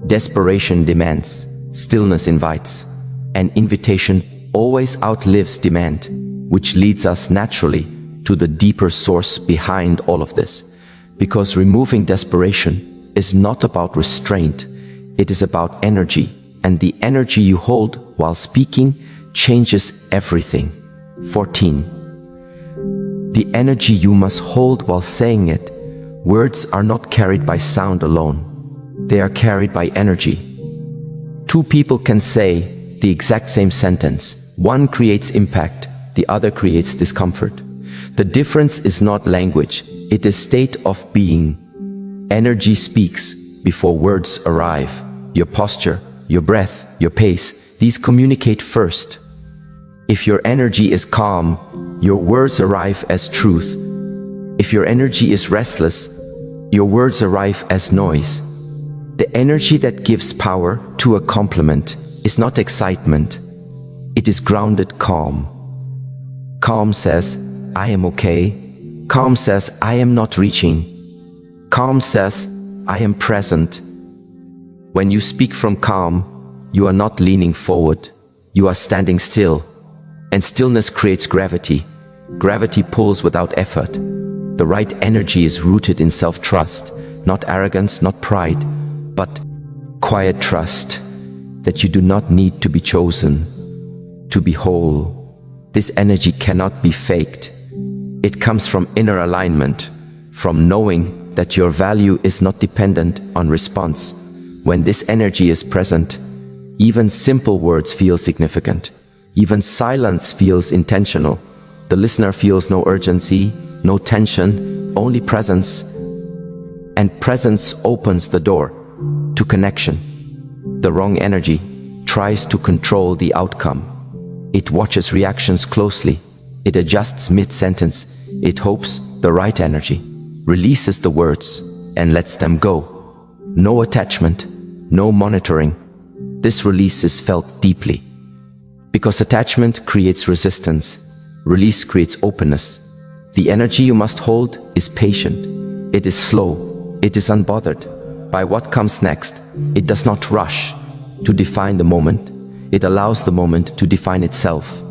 Desperation demands, stillness invites, and invitation always outlives demand, which leads us naturally to the deeper source behind all of this. Because removing desperation is not about restraint, it is about energy, and the energy you hold while speaking changes everything. 14. The energy you must hold while saying it. Words are not carried by sound alone. They are carried by energy. Two people can say the exact same sentence. One creates impact, the other creates discomfort. The difference is not language, it is state of being. Energy speaks before words arrive. Your posture, your breath, your pace, these communicate first. If your energy is calm, your words arrive as truth. If your energy is restless, your words arrive as noise. The energy that gives power to a compliment is not excitement. It is grounded calm. Calm says, I am okay. Calm says, I am not reaching. Calm says, I am present. When you speak from calm, you are not leaning forward. You are standing still. And stillness creates gravity. Gravity pulls without effort. The right energy is rooted in self-trust, not arrogance, not pride, but quiet trust that you do not need to be chosen, to be whole. This energy cannot be faked. It comes from inner alignment, from knowing that your value is not dependent on response. When this energy is present, even simple words feel significant. Even silence feels intentional. The listener feels no urgency, no tension, only presence. and presence opens the door to connection. The wrong energy tries to control the outcome. It watches reactions closely. It adjusts mid-sentence. It hopes the right energy releases the words and lets them go. No attachment, no monitoring. This release is felt deeply. Because attachment creates resistance. Release creates openness. The energy you must hold is patient. It is slow. It is unbothered by what comes next. It does not rush to define the moment. It allows the moment to define itself.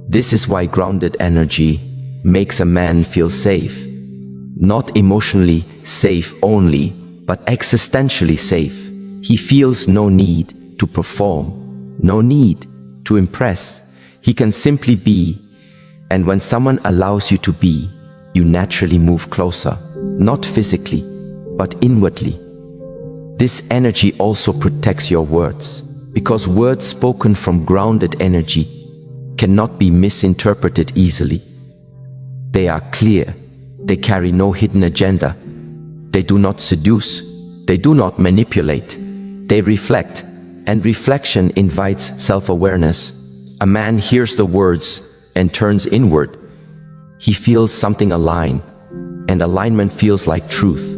This is why grounded energy makes a man feel safe. Not emotionally safe only, but existentially safe. He feels no need to perform, no need to impress. He can simply be. And when someone allows you to be, you naturally move closer, not physically, but inwardly. This energy also protects your words, because words spoken from grounded energy cannot be misinterpreted easily. They are clear. They carry no hidden agenda. They do not seduce. They do not manipulate. They reflect, and reflection invites self-awareness. A man hears the words and turns inward. He feels something align, and alignment feels like truth.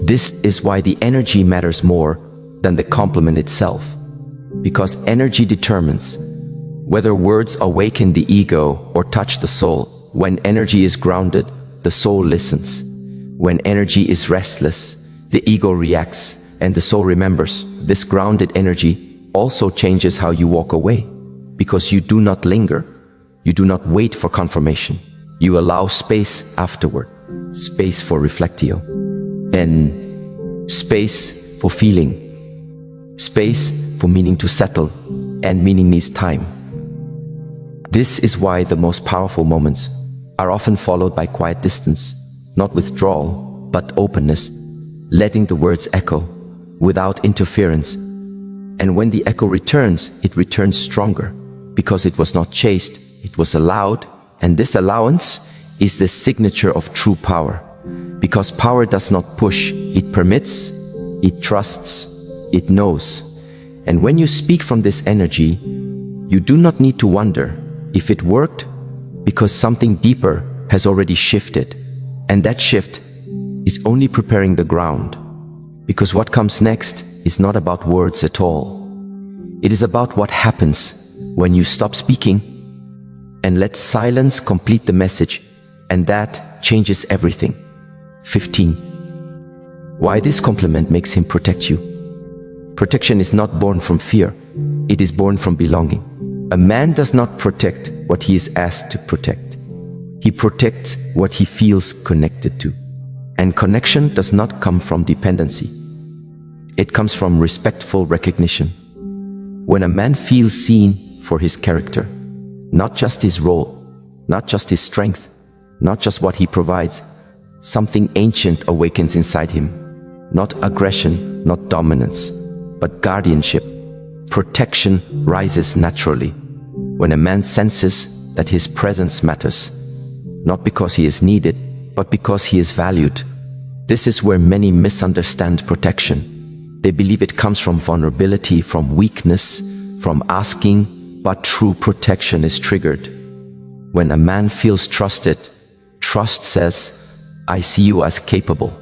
This is why the energy matters more than the compliment itself, because energy determines whether words awaken the ego or touch the soul. When energy is grounded, the soul listens. When energy is restless, the ego reacts and the soul remembers. This grounded energy also changes how you walk away, because you do not linger. You do not wait for confirmation. You allow space afterward, space for reflectio, and space for feeling, space for meaning to settle, and meaning needs time. This is why the most powerful moments are often followed by quiet distance, not withdrawal, but openness, letting the words echo without interference. And when the echo returns, it returns stronger, because it was not chased, it was allowed, and this allowance is the signature of true power. Because power does not push, it permits, it trusts, it knows. And when you speak from this energy, you do not need to wonder if it worked, because something deeper has already shifted. And that shift is only preparing the ground. Because what comes next is not about words at all. It is about what happens when you stop speaking and let silence complete the message, and that changes everything. 15. Why this compliment makes him protect you. Protection is not born from fear. It is born from belonging. A man does not protect what he is asked to protect. He protects what he feels connected to. And connection does not come from dependency. It comes from respectful recognition. When a man feels seen for his character, not just his role, not just his strength, not just what he provides, something ancient awakens inside him. Not aggression, not dominance, but guardianship. Protection rises naturally when a man senses that his presence matters, not because he is needed, but because he is valued. This is where many misunderstand protection. They believe it comes from vulnerability, from weakness, from asking, but true protection is triggered when a man feels trusted. Trust says, I see you as capable,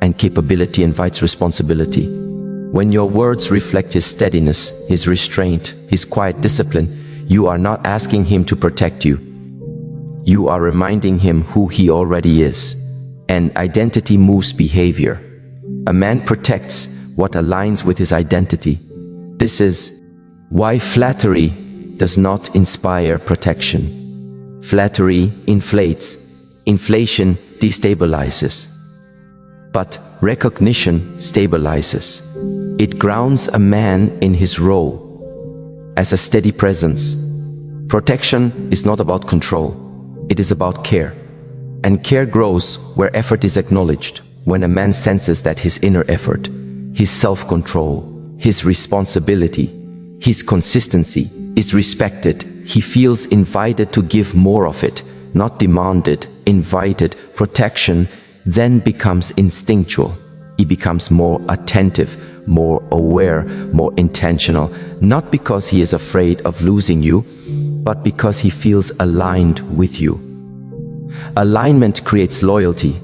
and capability invites responsibility. When your words reflect his steadiness, his restraint, his quiet discipline, you are not asking him to protect you. You are reminding him who he already is. And identity moves behavior. A man protects what aligns with his identity. This is why flattery does not inspire protection. Flattery inflates. Inflation destabilizes. But recognition stabilizes. It grounds a man in his role as a steady presence. Protection is not about control. It is about care. And care grows where effort is acknowledged. When a man senses that his inner effort, his self-control, his responsibility, his consistency is respected, he feels invited to give more of it, not demanded, invited. Protection then becomes instinctual. He becomes more attentive, more aware, more intentional, not because he is afraid of losing you, but because he feels aligned with you. Alignment creates loyalty,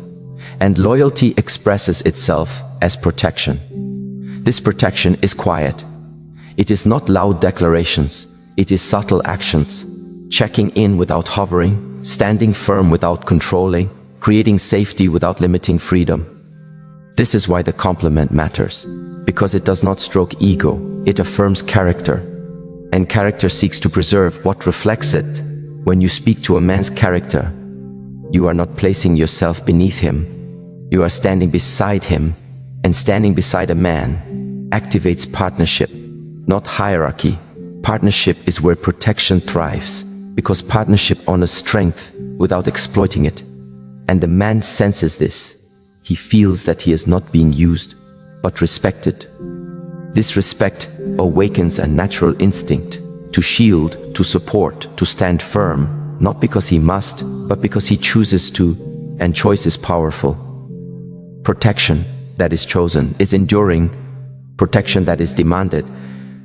and loyalty expresses itself as protection. This protection is quiet. It is not loud declarations, it is subtle actions, checking in without hovering, standing firm without controlling, creating safety without limiting freedom. This is why the compliment matters, because it does not stroke ego, it affirms character. And character seeks to preserve what reflects it. When you speak to a man's character, you are not placing yourself beneath him. You are standing beside him, and standing beside a man activates partnership, not hierarchy. Partnership is where protection thrives, because partnership honors strength without exploiting it. And the man senses this. He feels that he is not being used, but respected. This respect awakens a natural instinct to shield, to support, to stand firm, not because he must, but because he chooses to, and choice is powerful. Protection that is chosen is enduring. Protection that is demanded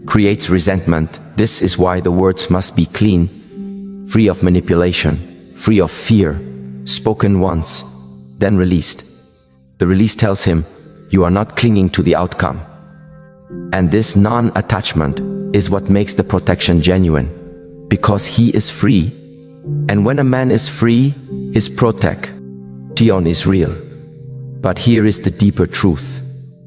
creates resentment. This is why the words must be clean, free of manipulation, free of fear, spoken once, then released. The release tells him, you are not clinging to the outcome. And this non-attachment is what makes the protection genuine, because he is free. And when a man is free, his protection is real. But here is the deeper truth.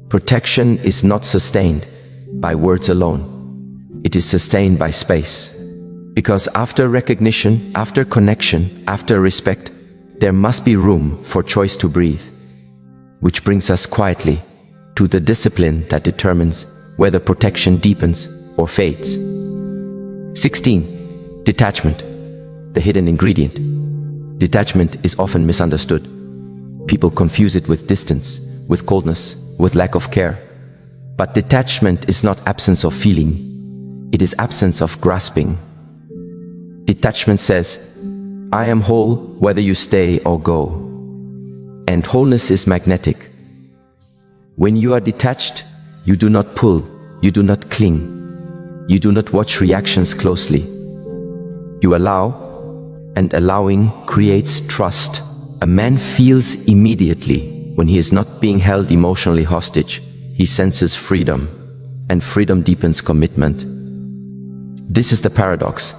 Protection is not sustained by words alone. It is sustained by space. Because after recognition, after connection, after respect, there must be room for choice to breathe. Which brings us quietly to the discipline that determines whether protection deepens or fades. 16. Detachment, the hidden ingredient. Detachment is often misunderstood. People confuse it with distance, with coldness, with lack of care. But detachment is not absence of feeling. It is absence of grasping. Detachment says, I am whole whether you stay or go. And wholeness is magnetic. When you are detached, you do not pull, you do not cling, you do not watch reactions closely. You allow, and allowing creates trust. A man feels immediately when he is not being held emotionally hostage. He senses freedom, and freedom deepens commitment. This is the paradox.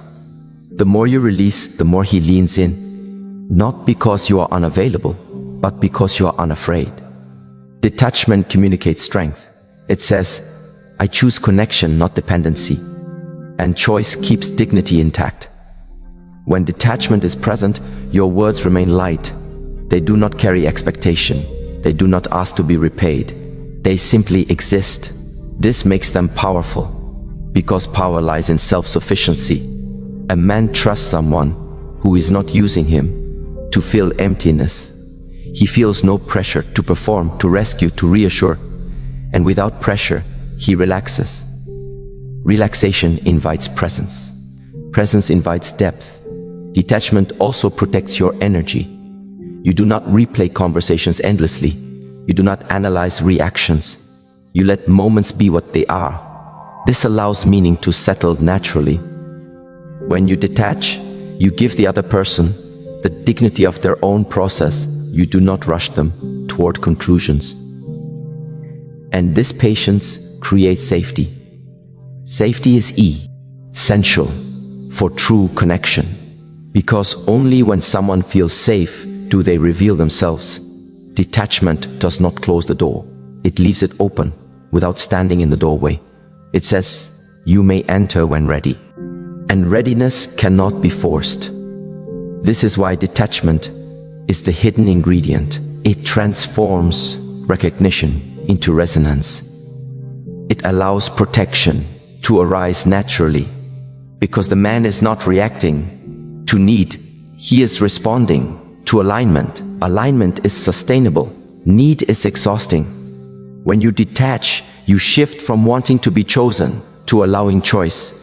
The more you release, the more he leans in, not because you are unavailable, but because you are unafraid. Detachment communicates strength. It says, I choose connection, not dependency. And choice keeps dignity intact. When detachment is present, your words remain light. They do not carry expectation. They do not ask to be repaid. They simply exist. This makes them powerful, because power lies in self-sufficiency. A man trusts someone who is not using him to fill emptiness. He feels no pressure to perform, to rescue, to reassure. And without pressure, he relaxes. Relaxation invites presence. Presence invites depth. Detachment also protects your energy. You do not replay conversations endlessly. You do not analyze reactions. You let moments be what they are. This allows meaning to settle naturally. When you detach, you give the other person the dignity of their own process. You do not rush them toward conclusions. And this patience creates safety. Safety is essential for true connection, because only when someone feels safe do they reveal themselves. Detachment does not close the door. It leaves it open without standing in the doorway. It says, you may enter when ready. And readiness cannot be forced. This is why detachment is the hidden ingredient. It transforms recognition into resonance. It allows protection to arise naturally, because the man is not reacting to need. He is responding to alignment. Alignment is sustainable. Need is exhausting. When you detach, you shift from wanting to be chosen to allowing choice.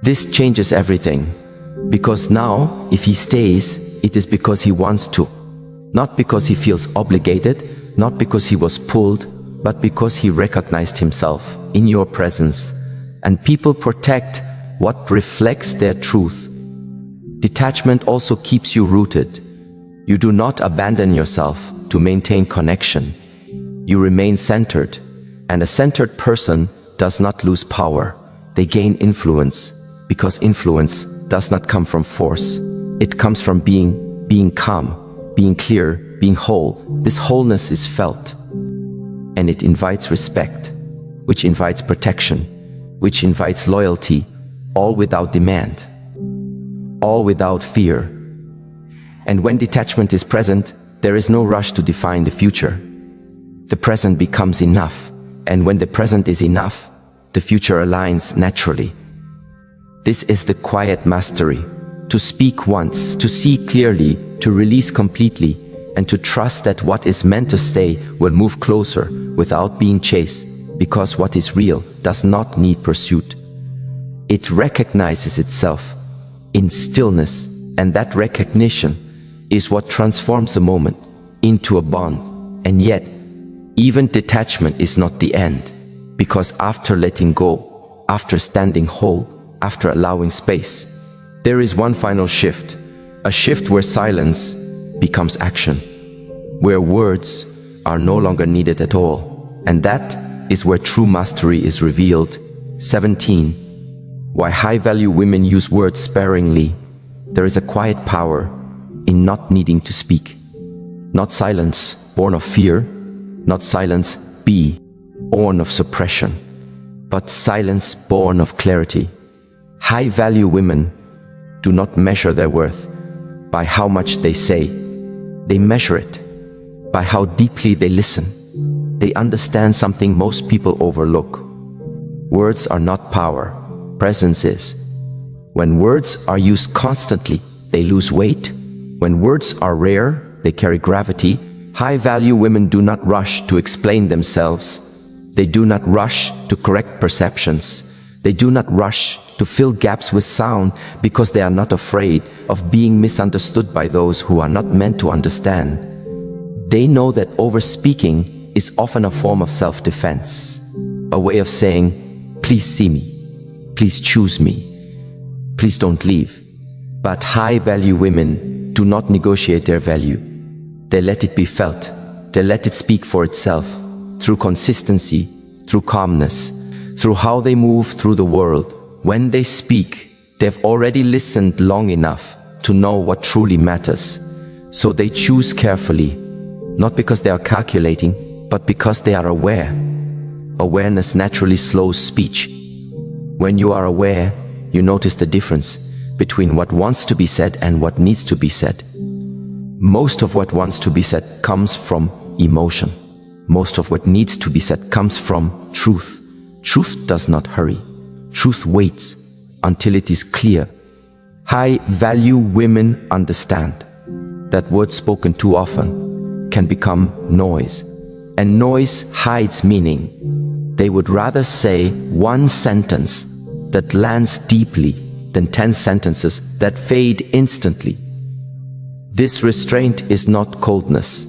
This changes everything, because now, if he stays, it is because he wants to. Not because he feels obligated, not because he was pulled, but because he recognized himself in your presence. And people protect what reflects their truth. Detachment also keeps you rooted. You do not abandon yourself to maintain connection. You remain centered, and a centered person does not lose power. They gain influence, because influence does not come from force. It comes from being calm, being clear, being whole. This wholeness is felt, and it invites respect, which invites protection, which invites loyalty, all without demand, all without fear. And when detachment is present, there is no rush to define the future. The present becomes enough, and when the present is enough, the future aligns naturally. This is the quiet mastery: to speak once, to see clearly, to release completely, and to trust that what is meant to stay will move closer without being chased, because what is real does not need pursuit. It recognizes itself in stillness, and that recognition is what transforms a moment into a bond. And yet, even detachment is not the end, because after letting go, after standing whole, after allowing space, there is one final shift, a shift where silence becomes action, where words are no longer needed at all. And that is where true mastery is revealed. 17. Why high-value women use words sparingly. There is a quiet power in not needing to speak. Not silence born of fear, not silence born of suppression, but silence born of clarity. High-value women do not measure their worth by how much they say. They measure it by how deeply they listen. They understand something most people overlook. Words are not power, presence is. When words are used constantly, they lose weight. When words are rare, they carry gravity. High-value women do not rush to explain themselves. They do not rush to correct perceptions. They do not rush to fill gaps with sound, because they are not afraid of being misunderstood by those who are not meant to understand. They know that overspeaking is often a form of self-defense, a way of saying, please see me, please choose me, please don't leave. But high-value women do not negotiate their value. They let it be felt. They let it speak for itself, through consistency, through calmness, through how they move through the world. When they speak, they've already listened long enough to know what truly matters. So they choose carefully, not because they are calculating, but because they are aware. Awareness naturally slows speech. When you are aware, you notice the difference between what wants to be said and what needs to be said. Most of what wants to be said comes from emotion. Most of what needs to be said comes from truth. Truth does not hurry. Truth waits until it is clear. High-value women understand that words spoken too often can become noise, and noise hides meaning. They would rather say one sentence that lands deeply than 10 sentences that fade instantly. This restraint is not coldness.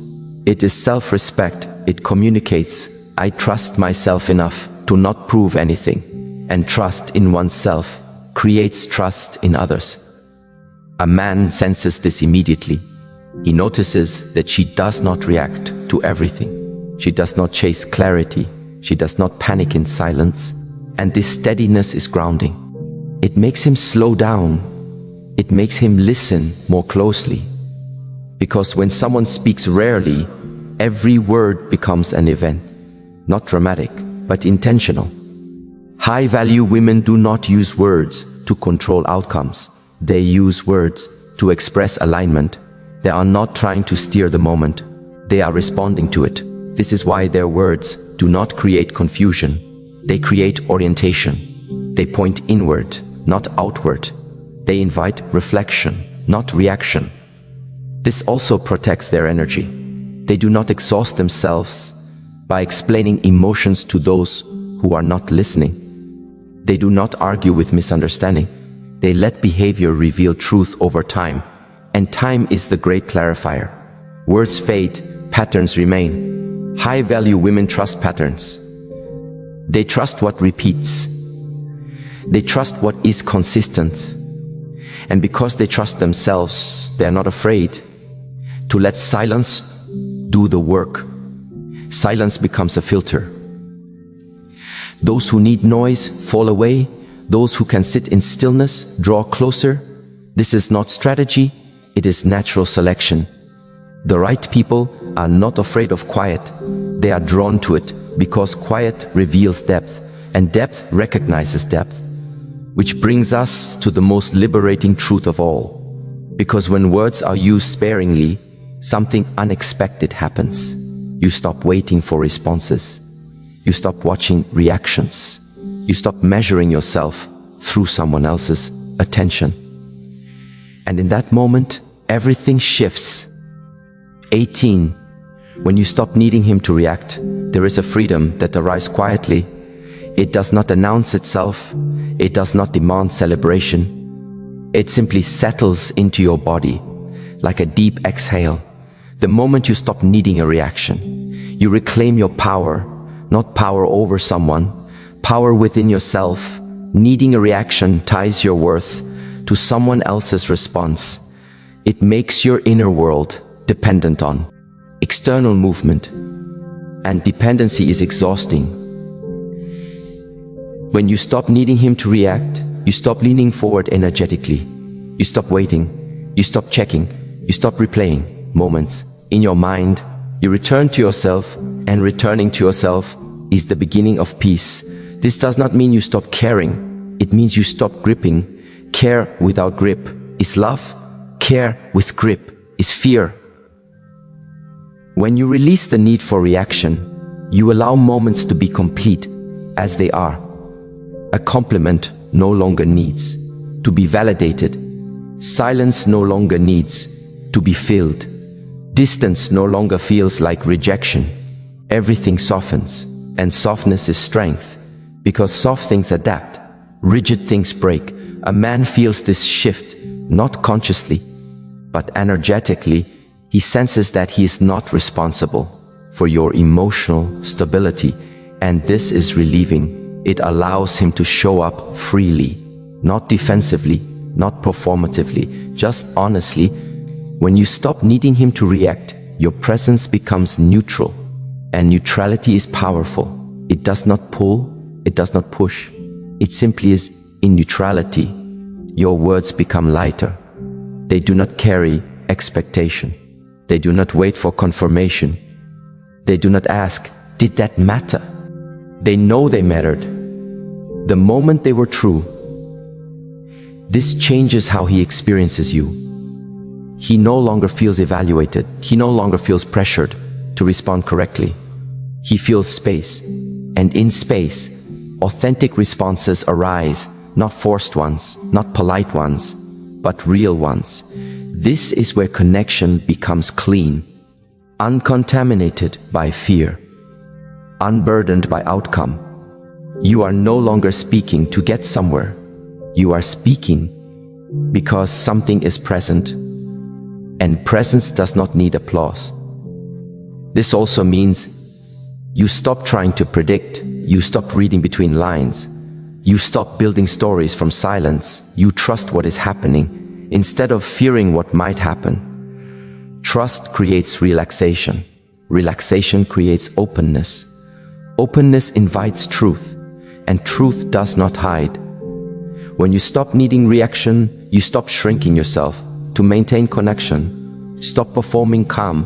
It is self-respect. It communicates, I trust myself enough to not prove anything. And trust in oneself creates trust in others. A man senses this immediately. He notices that she does not react to everything. She does not chase clarity. She does not panic in silence. And this steadiness is grounding. It makes him slow down. It makes him listen more closely. Because when someone speaks rarely, every word becomes an event. Not dramatic, but intentional. High-value women do not use words to control outcomes. They use words to express alignment. They are not trying to steer the moment. They are responding to it. This is why their words do not create confusion. They create orientation. They point inward, not outward. They invite reflection, not reaction. This also protects their energy. They do not exhaust themselves by explaining emotions to those who are not listening. They do not argue with misunderstanding. They let behavior reveal truth over time, and time is the great clarifier. Words fade, patterns remain. High-value women trust patterns. They trust what repeats. They trust what is consistent. And because they trust themselves, they are not afraid to let silence do the work. Silence becomes a filter. Those who need noise fall away. Those who can sit in stillness draw closer. This is not strategy, it is natural selection. The right people are not afraid of quiet. They are drawn to it because quiet reveals depth, and depth recognizes depth. Which brings us to the most liberating truth of all. Because when words are used sparingly, something unexpected happens. You stop waiting for responses. You stop watching reactions. You stop measuring yourself through someone else's attention. And in that moment, everything shifts. 18. When you stop needing him to react, there is a freedom that arrives quietly. It does not announce itself. It does not demand celebration. It simply settles into your body like a deep exhale. The moment you stop needing a reaction, you reclaim your power, not power over someone, power within yourself. Needing a reaction ties your worth to someone else's response. It makes your inner world dependent on external movement, and dependency is exhausting. When you stop needing him to react, you stop leaning forward energetically. You stop waiting. You stop checking. You stop replaying moments in your mind. You return to yourself, and returning to yourself is the beginning of peace. This does not mean you stop caring. It means you stop gripping. Care without grip is love. Care with grip is fear. When you release the need for reaction, you allow moments to be complete as they are. A compliment no longer needs to be validated. Silence no longer needs to be filled. Distance no longer feels like rejection. Everything softens, and softness is strength, because soft things adapt, rigid things break. A man feels this shift, not consciously, but energetically. He senses that he is not responsible for your emotional stability, and this is relieving. It allows him to show up freely, not defensively, not performatively, just honestly. When you stop needing him to react, your presence becomes neutral, and neutrality is powerful. It does not pull, it does not push. It simply is in neutrality. Your words become lighter. They do not carry expectation. They do not wait for confirmation. They do not ask, did that matter? They know they mattered the moment they were true. This changes how he experiences you. He no longer feels evaluated. He no longer feels pressured to respond correctly. He feels space. And in space, authentic responses arise, not forced ones, not polite ones, but real ones. This is where connection becomes clean, uncontaminated by fear, unburdened by outcome. You are no longer speaking to get somewhere. You are speaking because something is present, and presence does not need applause. This also means you stop trying to predict. You stop reading between lines. You stop building stories from silence. You trust what is happening instead of fearing what might happen. Trust creates relaxation. Relaxation creates openness. Openness invites truth, and truth does not hide. When you stop needing reaction, you stop shrinking yourself to maintain connection. Stop performing calm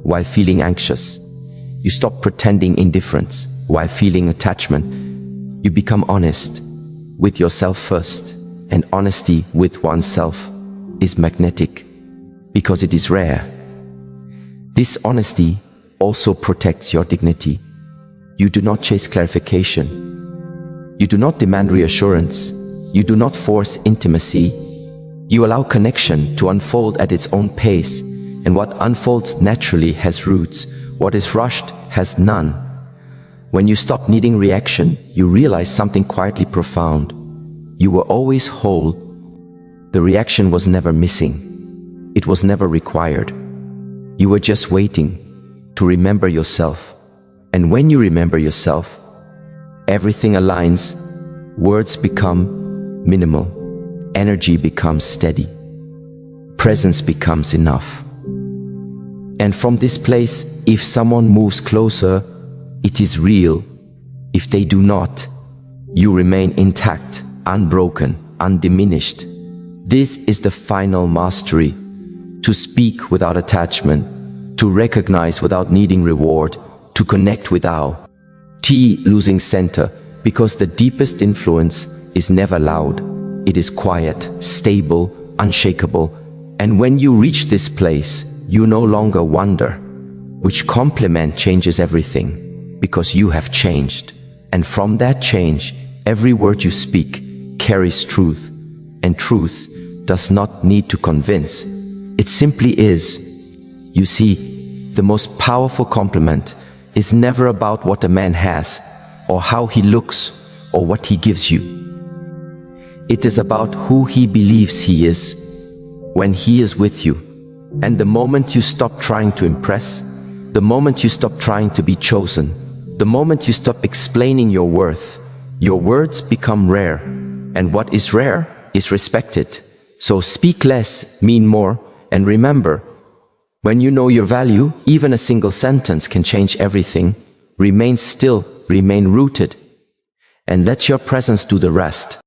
while feeling anxious. You stop pretending indifference while feeling attachment. You become honest with yourself first, and honesty with oneself is magnetic because it is rare. This honesty also protects your dignity. You do not chase clarification. You do not demand reassurance. You do not force intimacy. You allow connection to unfold at its own pace, and what unfolds naturally has roots. What is rushed has none. When you stop needing reaction, you realize something quietly profound. You were always whole. The reaction was never missing. It was never required. You were just waiting to remember yourself. And when you remember yourself, everything aligns, words become minimal, energy becomes steady, presence becomes enough. And from this place, if someone moves closer, it is real. If they do not, you remain intact, unbroken, undiminished. This is the final mastery: to speak without attachment, to recognize without needing reward, to connect without losing center, because the deepest influence is never loud. It is quiet, stable, unshakable. And when you reach this place, you no longer wonder which compliment changes everything, because you have changed. And from that change, every word you speak carries truth, and truth does not need to convince. It simply is. You see, the most powerful compliment is never about what a man has, or how he looks, or what he gives you. It is about who he believes he is when he is with you. And the moment you stop trying to impress, the moment you stop trying to be chosen, the moment you stop explaining your worth, your words become rare. And what is rare is respected. So speak less, mean more, and remember, when you know your value, even a single sentence can change everything. Remain still, remain rooted, and let your presence do the rest.